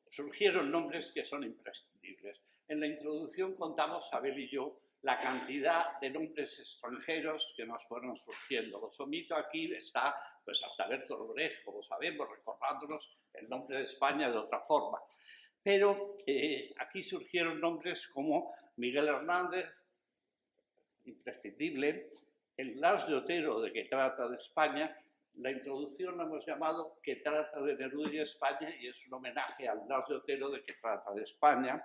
surgieron nombres que son imprescindibles. En la introducción contamos, Abel y yo, la cantidad de nombres extranjeros que nos fueron surgiendo. Los omito aquí, está pues hasta Bertolt Brecht, como sabemos, recordándonos el nombre de España de otra forma. Pero aquí surgieron nombres como Miguel Hernández, imprescindible, el Blas de Otero, de que trata de España. La introducción la hemos llamado que trata de Neruda y España, y es un homenaje al Blas de Otero, de que trata de España.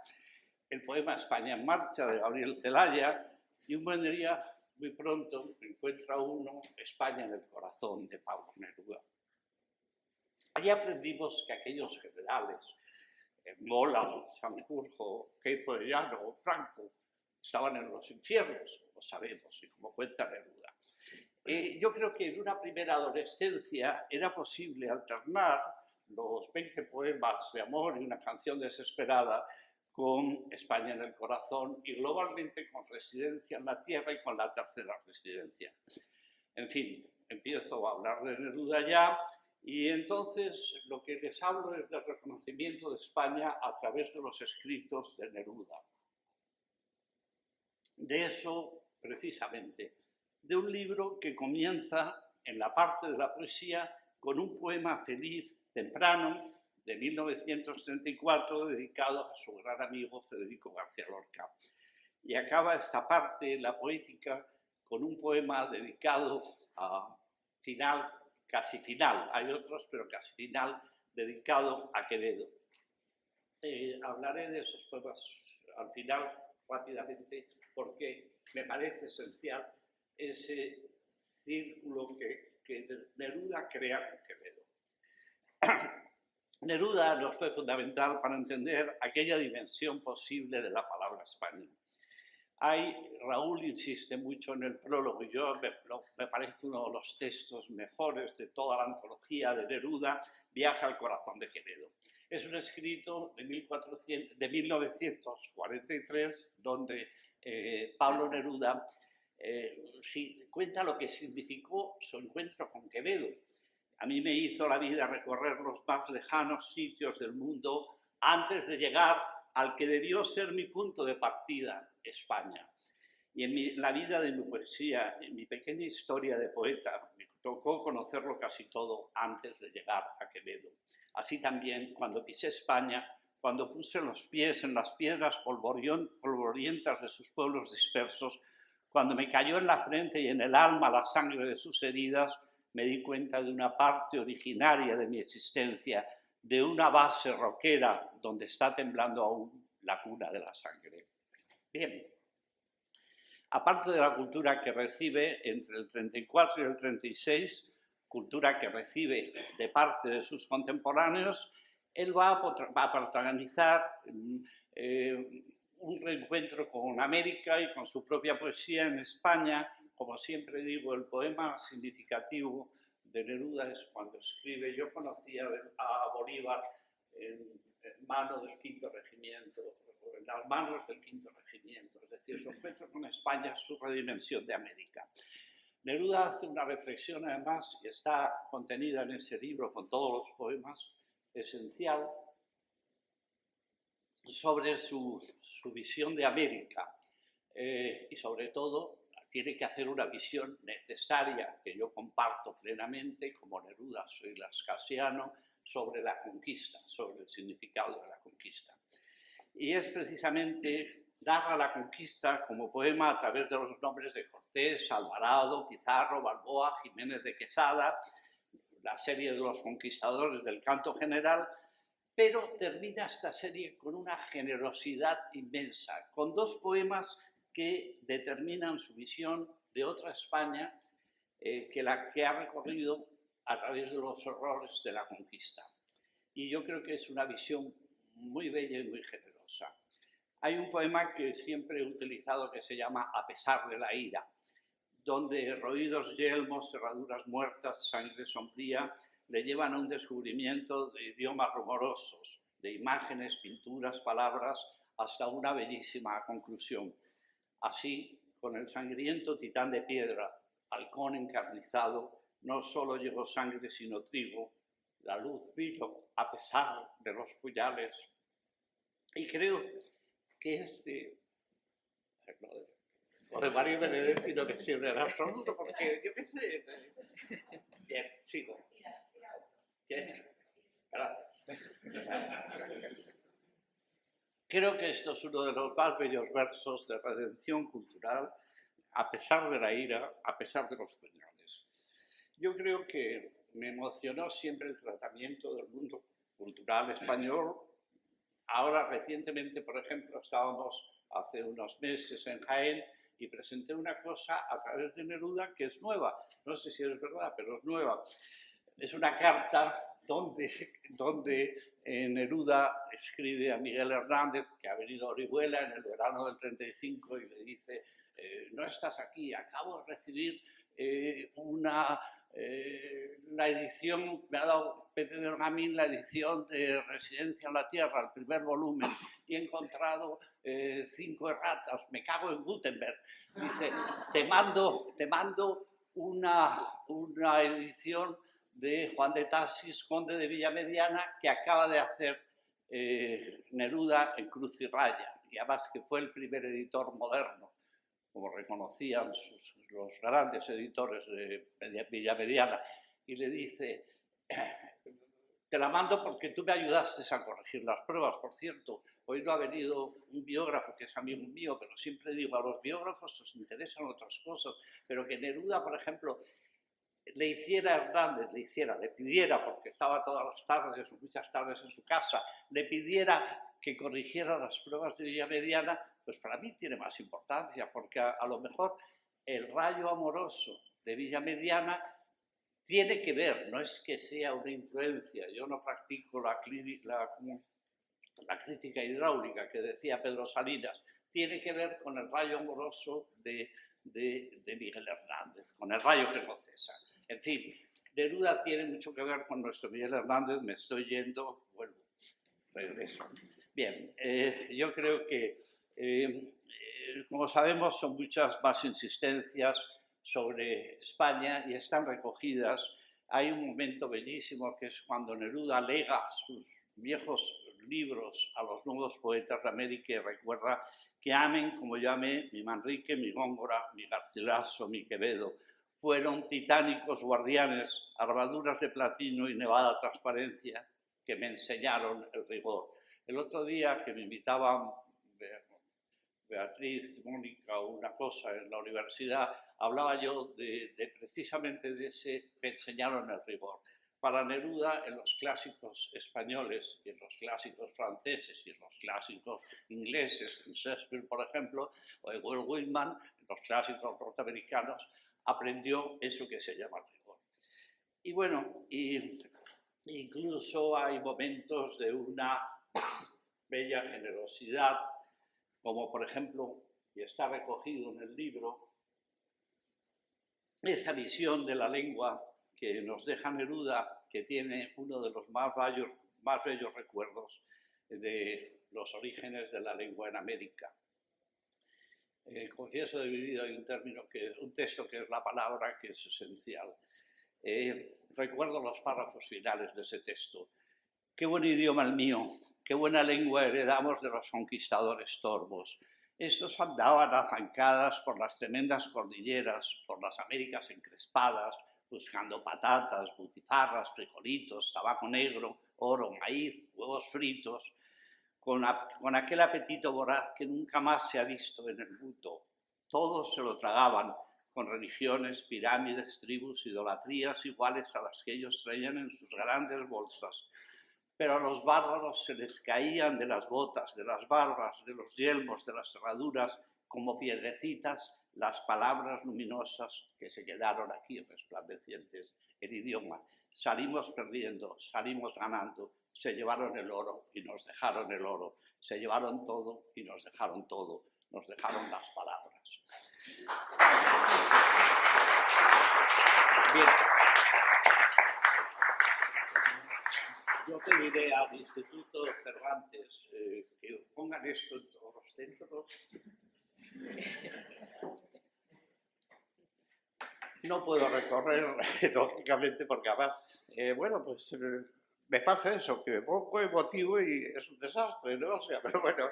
El poema España en marcha, de Gabriel Celaya, y un buen día, muy pronto, encuentra uno, España en el corazón, de Pablo Neruda. Allí aprendimos que aquellos generales, Mola, Sanjurjo, Queipo de Llano o Franco, estaban en los infiernos, como sabemos y como cuenta Neruda. Yo creo que en una primera adolescencia era posible alternar los 20 poemas de amor y una canción desesperada con España en el corazón y globalmente con Residencia en la tierra y con La tercera residencia. En fin, empiezo a hablar de Neruda ya, y entonces lo que les hablo es del reconocimiento de España a través de los escritos de Neruda. De eso, precisamente, de un libro que comienza en la parte de la poesía con un poema feliz, temprano, de 1934, dedicado a su gran amigo Federico García Lorca. Y acaba esta parte, la poética, con un poema dedicado a final, casi final, hay otros, pero casi final, dedicado a Quevedo. Hablaré de esos poemas al final rápidamente, porque me parece esencial ese círculo que Neruda crea con Quevedo. Neruda nos fue fundamental para entender aquella dimensión posible de la palabra España. Raúl insiste mucho en el prólogo, y me parece uno de los textos mejores de toda la antología de Neruda, Viaje al corazón de Quevedo. Es un escrito de 1943, donde Pablo Neruda cuenta lo que significó su encuentro con Quevedo. A mí me hizo la vida recorrer los más lejanos sitios del mundo antes de llegar al que debió ser mi punto de partida, España. Y en la vida de mi poesía, en mi pequeña historia de poeta, me tocó conocerlo casi todo antes de llegar a Quevedo. Así también, cuando pisé España, cuando puse los pies en las piedras polvorientas de sus pueblos dispersos, cuando me cayó en la frente y en el alma la sangre de sus heridas, me di cuenta de una parte originaria de mi existencia, de una base roquera donde está temblando aún la cuna de la sangre. Bien, aparte de la cultura que recibe entre el 34 y el 36, cultura que recibe de parte de sus contemporáneos, él va a protagonizar un reencuentro con América y con su propia poesía en España. Como siempre digo, el poema significativo de Neruda es cuando escribe: yo conocí a Bolívar en manos del Quinto Regimiento, en las manos del Quinto Regimiento, es decir, su encuentro con España es su redimensión de América. Neruda hace una reflexión, además, y está contenida en ese libro con todos los poemas, esencial, sobre su visión de América, y sobre todo tiene que hacer una visión necesaria, que yo comparto plenamente, como Neruda soy lascasiano, sobre la conquista, sobre el significado de la conquista. y es precisamente narra la conquista como poema a través de los nombres de Cortés, Alvarado, Pizarro, Balboa, Jiménez de Quesada, la serie de los conquistadores del canto general, pero termina esta serie con una generosidad inmensa, con dos poemas que determinan su visión de otra España que ha recorrido a través de los horrores de la conquista. Y yo creo que es una visión muy bella y muy generosa. Hay un poema que siempre he utilizado que se llama A pesar de la ira, donde roídos yelmos, cerraduras muertas, sangre sombría, le llevan a un descubrimiento de idiomas rumorosos, de imágenes, pinturas, palabras, hasta una bellísima conclusión. Así, con el sangriento titán de piedra, halcón encarnizado, no solo llegó sangre sino trigo, la luz vino a pesar de los puñales. Y creo que lo de Mario Benedetti no me sirve en absoluto, porque yo qué sé. Bien, sigo. ¿Qué? Gracias. Creo que esto es uno de los más bellos versos de redención cultural, a pesar de la ira, a pesar de los puñales. Yo creo que me emocionó siempre el tratamiento del mundo cultural español. Ahora, recientemente, por ejemplo, estábamos hace unos meses en Jaén y presenté una cosa a través de Neruda que es nueva. No sé si es verdad, pero es nueva. Es una carta donde Neruda escribe a Miguel Hernández, que ha venido a Orihuela en el verano del 35, y le dice: no estás aquí, acabo de recibir la edición, me ha dado Pepe Bergamín la edición de Residencia en la Tierra, el primer volumen, y he encontrado 5 erratas, me cago en Gutenberg. Dice: te mando una edición de Juan de Tasis, conde de Villamediana, que acaba de hacer Neruda en Cruz y Raya, y además que fue el primer editor moderno, como reconocían los grandes editores de Villamediana, y le dice: te la mando porque tú me ayudaste a corregir las pruebas. Por cierto, hoy no ha venido un biógrafo que es amigo mío, pero siempre digo, a los biógrafos os interesan otras cosas, pero que Neruda, por ejemplo, le hiciera a Hernández, le pidiera, porque estaba todas las tardes, muchas tardes en su casa, le pidiera que corrigiera las pruebas de Villamediana, pues para mí tiene más importancia, porque a lo mejor el rayo amoroso de Villamediana tiene que ver, no es que sea una influencia. Yo no practico la crítica hidráulica que decía Pedro Salinas, tiene que ver con el rayo amoroso de Miguel Hernández, con el rayo que no cesa. En fin, Neruda tiene mucho que ver con nuestro Miguel Hernández. Me estoy yendo, vuelvo, regreso. Bien, yo creo que, como sabemos, son muchas más insistencias sobre España y están recogidas. Hay un momento bellísimo que es cuando Neruda lega sus viejos libros a los nuevos poetas de América y recuerda que amen como yo amé mi Manrique, mi Góngora, mi Garcilaso, mi Quevedo. Fueron titánicos guardianes, armaduras de platino y nevada transparencia que me enseñaron el rigor. El otro día que me invitaban Beatriz y Mónica o una cosa en la universidad, hablaba yo precisamente de ese me enseñaron el rigor. Para Neruda, en los clásicos españoles y en los clásicos franceses y en los clásicos ingleses, en Shakespeare, por ejemplo, o en Walt Whitman, en los clásicos norteamericanos, aprendió eso que se llama rigor. Y bueno, incluso hay momentos de una bella generosidad, como por ejemplo, y está recogido en el libro, esa visión de la lengua que nos deja Neruda, que tiene uno de los más bellos recuerdos de los orígenes de la lengua en América. Confieso de mi vida hay un texto que es la palabra, que es esencial. Recuerdo los párrafos finales de ese texto. Qué buen idioma el mío, qué buena lengua heredamos de los conquistadores torvos. Estos andaban a zancadas por las tremendas cordilleras, por las Américas encrespadas, buscando patatas, butifarras, frijolitos, tabaco negro, oro, maíz, huevos fritos. con aquel apetito voraz que nunca más se ha visto en el mundo. Todos se lo tragaban, con religiones, pirámides, tribus, idolatrías iguales a las que ellos traían en sus grandes bolsas. Pero a los bárbaros se les caían de las botas, de las barbas, de los yelmos, de las herraduras, como piedrecitas, las palabras luminosas que se quedaron aquí resplandecientes. El idioma. Salimos perdiendo, salimos ganando. Se llevaron el oro y nos dejaron el oro. Se llevaron todo y nos dejaron todo. Nos dejaron las palabras. Bien. Yo pediré al Instituto Cervantes que pongan esto en todos los centros. No puedo recorrer, lógicamente, porque además, me pasa eso, que me pongo emotivo y es un desastre, ¿no? O sea, pero bueno,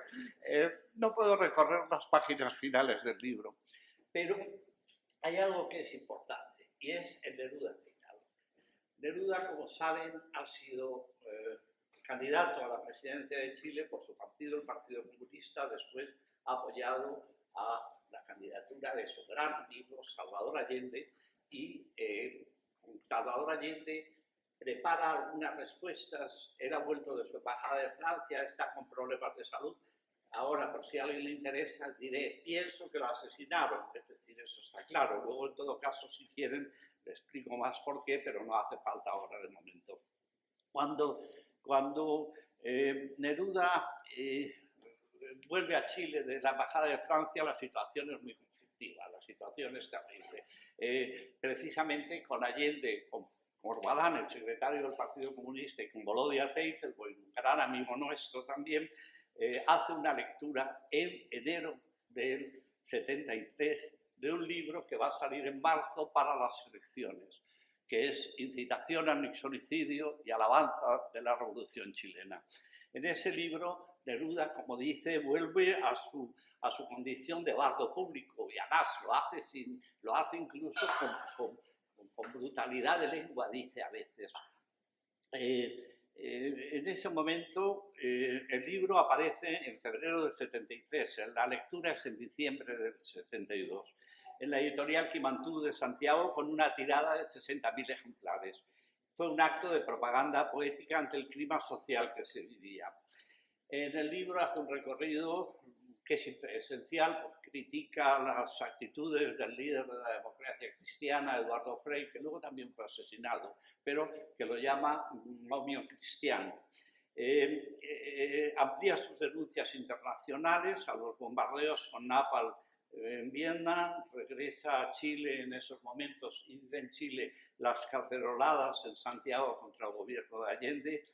no puedo recorrer las páginas finales del libro. Pero hay algo que es importante, y es el Neruda final. Neruda, como saben, ha sido candidato a la presidencia de Chile por su partido, el Partido Comunista. Después ha apoyado a la candidatura de su gran amigo Salvador Allende, y Salvador Allende prepara algunas respuestas. Él ha vuelto de su embajada de Francia, está con problemas de salud. Ahora, por si a alguien le interesa, diré, pienso que lo asesinaron, es decir, eso está claro. Luego, en todo caso, si quieren, le explico más por qué, pero no hace falta ahora de momento. Cuando Neruda vuelve a Chile de la embajada de Francia, la situación es muy conflictiva, la situación es terrible. Precisamente con Allende, con Corbalán, el secretario del Partido Comunista, y con Volodya Tate, el gran amigo nuestro también, hace una lectura en enero del 73 de un libro que va a salir en marzo para las elecciones, que es Incitación al Nixonicidio y Alabanza de la Revolución Chilena. En ese libro, Neruda, como dice, vuelve a su condición de bardo público, y además lo hace incluso con brutalidad de lengua, dice a veces. En ese momento, el libro aparece en febrero del 73, la lectura es en diciembre del 72, en la editorial Quimantú de Santiago, con una tirada de 60.000 ejemplares. Fue un acto de propaganda poética ante el clima social que se vivía. En el libro hace un recorrido que es esencial, porque critica las actitudes del líder de la democracia cristiana, Eduardo Frei, que luego también fue asesinado, pero que lo llama momio cristiano. Amplía sus denuncias internacionales a los bombardeos con napalm en Vietnam, regresa a Chile en esos momentos y vive en Chile las caceroladas en Santiago contra el gobierno de Allende.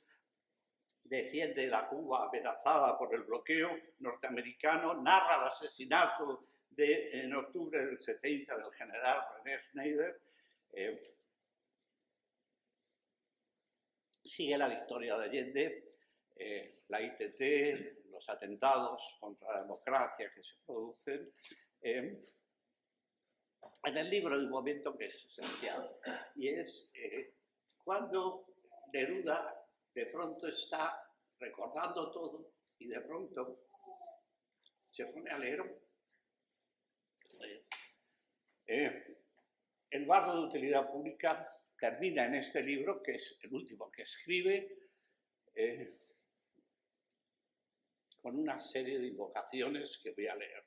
Defiende la Cuba amenazada por el bloqueo norteamericano, narra el asesinato en octubre del 70 del general René Schneider, sigue la victoria de Allende, la ITT, los atentados contra la democracia que se producen. En el libro hay un momento que es esencial, y es cuando Neruda de pronto está recordando todo y de pronto se pone a leer. El bardo de utilidad pública termina en este libro, que es el último que escribe, con una serie de invocaciones que voy a leer.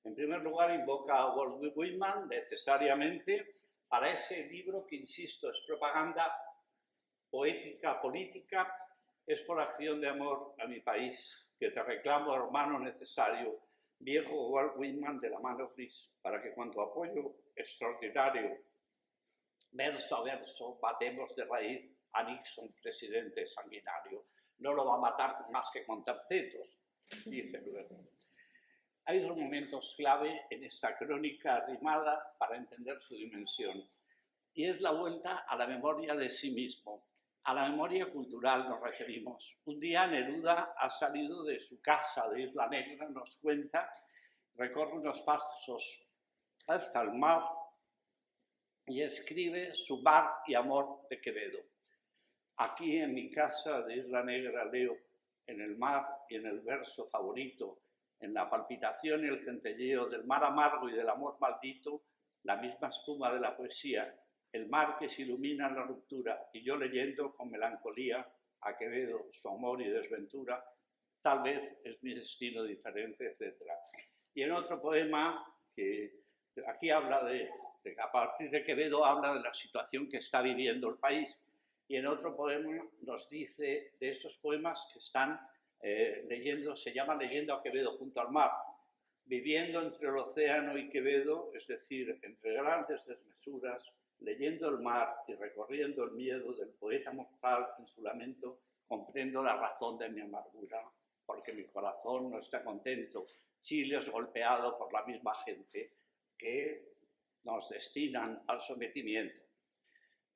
En primer lugar, invoca a Walt Whitman necesariamente para ese libro que, insisto, es propaganda poética, política. Es por acción de amor a mi país que te reclamo, hermano necesario, viejo Walt Whitman de la mano gris, para que con tu apoyo extraordinario, verso a verso, batemos de raíz a Nixon, presidente sanguinario. No lo va a matar más que con tercetos, dice luego. Hay dos momentos clave en esta crónica arrimada para entender su dimensión, y es la vuelta a la memoria de sí mismo. A la memoria cultural nos referimos. Un día Neruda ha salido de su casa de Isla Negra, nos cuenta, recorre unos pasos hasta el mar y escribe su Mar y Amor de Quevedo. Aquí en mi casa de Isla Negra leo, en el mar y en el verso favorito, en la palpitación y el centelleo del mar amargo y del amor maldito, la misma espuma de la poesía, el mar que se ilumina en la ruptura, y yo leyendo con melancolía a Quevedo, su amor y desventura, tal vez es mi destino diferente, etc. Y en otro poema, que aquí habla a partir de Quevedo, habla de la situación que está viviendo el país, y en otro poema nos dice de esos poemas que están leyendo, se llama Leyendo a Quevedo junto al mar, viviendo entre el océano y Quevedo, es decir, entre grandes desmesuras, leyendo el mar y recorriendo el miedo del poeta mortal en su lamento, comprendo la razón de mi amargura, porque mi corazón no está contento. Chile es golpeado por la misma gente que nos destinan al sometimiento.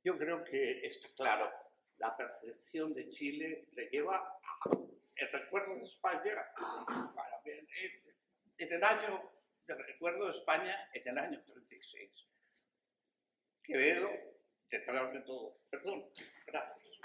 Yo creo que está claro, la percepción de Chile le lleva a el recuerdo de España, en el año del recuerdo de España en el año 36. Quevedo, detrás de todo. Perdón, gracias.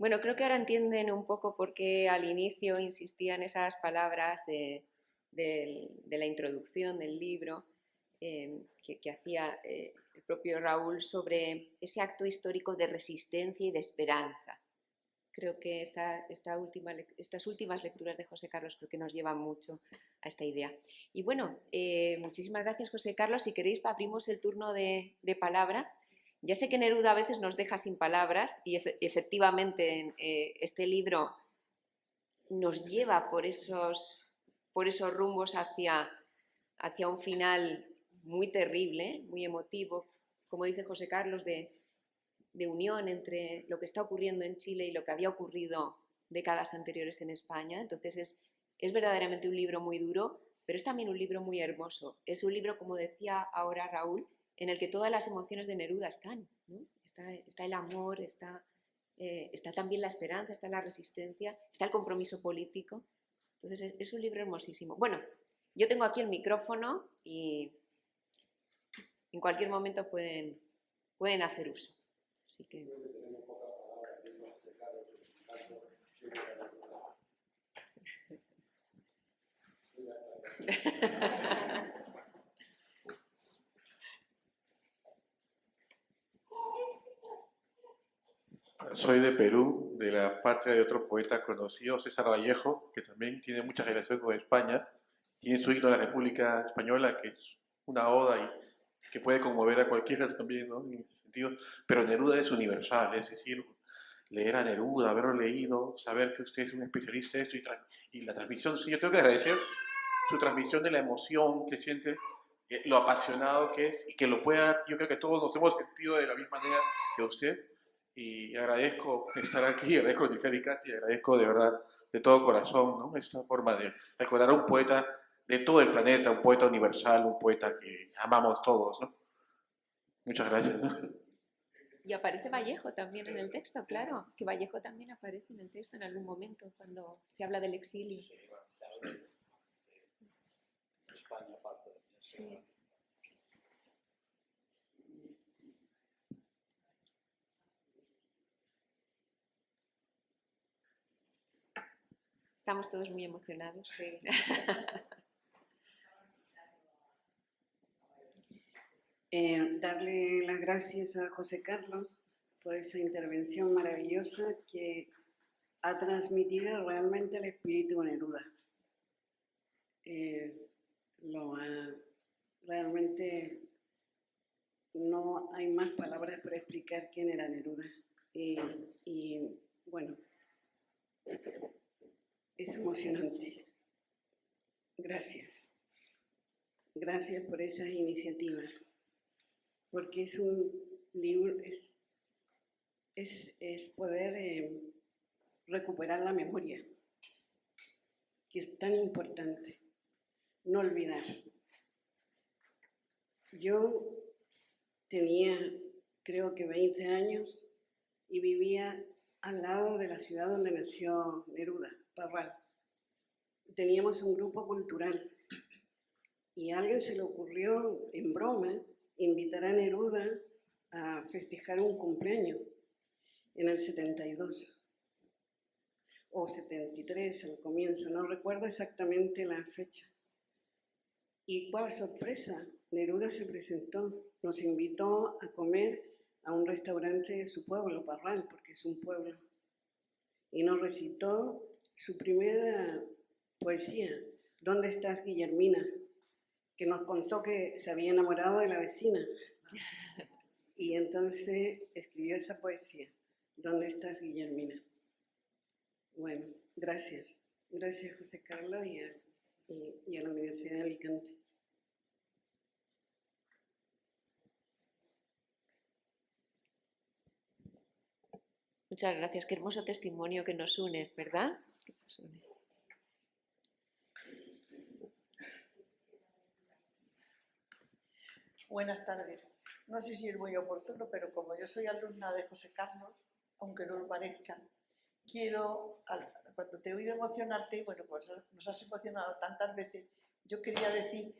Bueno, creo que ahora entienden un poco por qué al inicio insistía en esas palabras de la introducción del libro que hacía el propio Raúl sobre ese acto histórico de resistencia y de esperanza. Creo que estas últimas lecturas de José Carlos creo que nos llevan mucho a esta idea. Y bueno, muchísimas gracias, José Carlos. Si queréis, abrimos el turno de palabra. Ya sé que Neruda a veces nos deja sin palabras y efectivamente este libro nos lleva por esos rumbos hacia un final muy terrible, muy emotivo, como dice José Carlos, de unión entre lo que está ocurriendo en Chile y lo que había ocurrido décadas anteriores en España. Entonces es verdaderamente un libro muy duro, pero es también un libro muy hermoso. Es un libro, como decía ahora Raúl, en el que todas las emociones de Neruda están, ¿no? Está el amor, está también la esperanza, está la resistencia, está el compromiso político. Entonces es un libro hermosísimo. Bueno, yo tengo aquí el micrófono y en cualquier momento pueden hacer uso. Así que... Soy de Perú, de la patria de otro poeta conocido, César Vallejo, que también tiene mucha relación con España. Tiene su himno de la República Española, que es una oda y que puede conmover a cualquiera también, ¿no? En ese sentido. Pero Neruda es universal, es decir, leer a Neruda, haberlo leído, saber que usted es un especialista de esto y la transmisión, sí, yo tengo que agradecer su transmisión de la emoción que siente, lo apasionado que es y que lo pueda, yo creo que todos nos hemos sentido de la misma manera que usted. Y agradezco estar aquí, agradezco a Nicole y Katy, agradezco de verdad, de todo corazón, ¿no? Esta forma de recordar a un poeta de todo el planeta, un poeta universal, un poeta que amamos todos, ¿no? Muchas gracias. Y aparece Vallejo también en el texto, claro, que Vallejo también aparece en el texto en algún momento, cuando se habla del exilio. Sí. Estamos todos muy emocionados. Sí. Darle las gracias a José Carlos por esa intervención maravillosa que ha transmitido realmente el espíritu de Neruda. Realmente no hay más palabras para explicar quién era Neruda. Y bueno, es emocionante. Gracias. Gracias por esas iniciativas. Porque es un libro, es poder recuperar la memoria, que es tan importante. no olvidar. Yo tenía, creo que 20 años y vivía al lado de la ciudad donde nació Neruda, Parral. Teníamos un grupo cultural y a alguien se le ocurrió, en broma, invitar a Neruda a festejar un cumpleaños en el 72 o 73 al comienzo, no recuerdo exactamente la fecha. Y cuál sorpresa, Neruda se presentó, nos invitó a comer a un restaurante de su pueblo, Parral, porque es un pueblo, y nos recitó su primera poesía, ¿Dónde estás, Guillermina?, que nos contó que se había enamorado de la vecina. Y entonces escribió esa poesía, ¿Dónde estás, Guillermina? Bueno, gracias. Gracias, José Carlos, y a la Universidad de Alicante. Muchas gracias. Qué hermoso testimonio que nos une, ¿verdad? Que nos une. Buenas tardes. No sé si es muy oportuno, pero como yo soy alumna de José Carlos, aunque no lo parezca, quiero, cuando te he oído emocionarte, bueno, pues nos has emocionado tantas veces, yo quería decir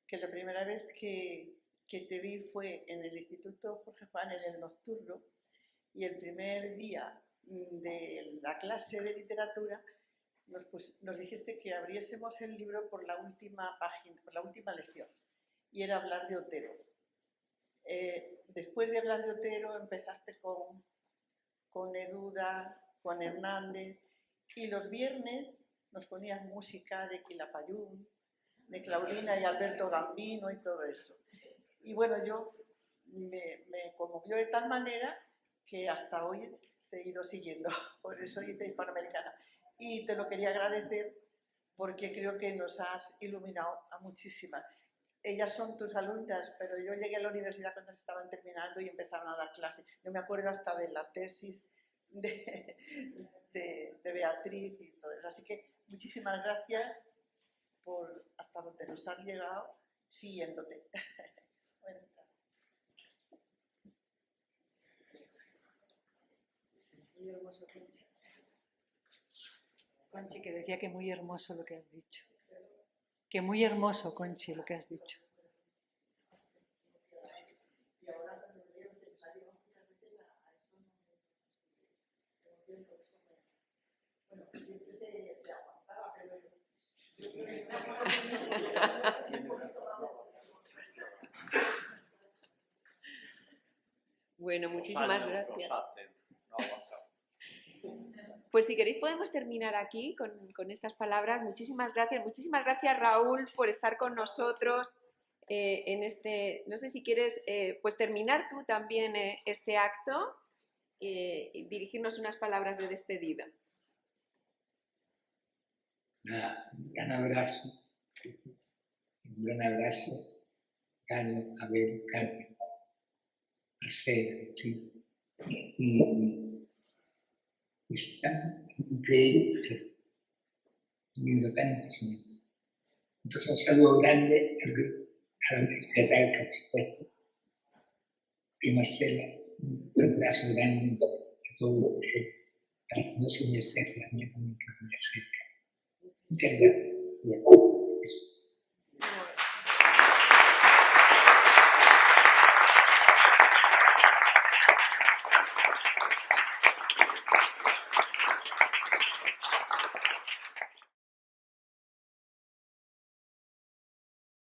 que la primera vez que te vi fue en el Instituto Jorge Juan, en el nocturno, y el primer día de la clase de literatura nos dijiste que abriésemos el libro por la última página, por la última lección, y era hablar de Otero. Después de hablar de Otero empezaste con Neruda, con Hernández, y los viernes nos ponías música de Quilapayún, de Claudina y Alberto Gambino y todo eso. Y bueno, yo me conmovió de tal manera que hasta hoy te he ido siguiendo, por eso hice Hispanoamericana. Y te lo quería agradecer porque creo que nos has iluminado a muchísimas. Ellas son tus alumnas, pero yo llegué a la universidad cuando estaban terminando y empezaron a dar clases. Yo me acuerdo hasta de la tesis de Beatriz y todo eso. Así que muchísimas gracias por hasta donde nos has llegado siguiéndote. Buenas tardes. Muy hermoso, Conchi. Conchi, que decía que muy hermoso lo que has dicho. Que muy hermoso, Conchi, lo que has dicho. Y ahora cuando veo que nos ha llegado muchas veces a eso, bueno, siempre se aguantaba, pero yo creo que Bueno, muchísimas Los años gracias. nos hacen, no aguantamos. Pues si queréis podemos terminar aquí con estas palabras. Muchísimas gracias Raúl por estar con nosotros en este... No sé si quieres pues terminar tú también este acto y dirigirnos unas palabras de despedida. Un gran abrazo, Carlos, Abel, Carmen, Marcela, Beatriz, y es tan increíble, un libro tan impresionante. Entonces un saludo grande a la Universidad Talca, por supuesto, y Marcela, un abrazo grande a todos a las dos universidades, la mía también, que es la Universidad. Muchas gracias.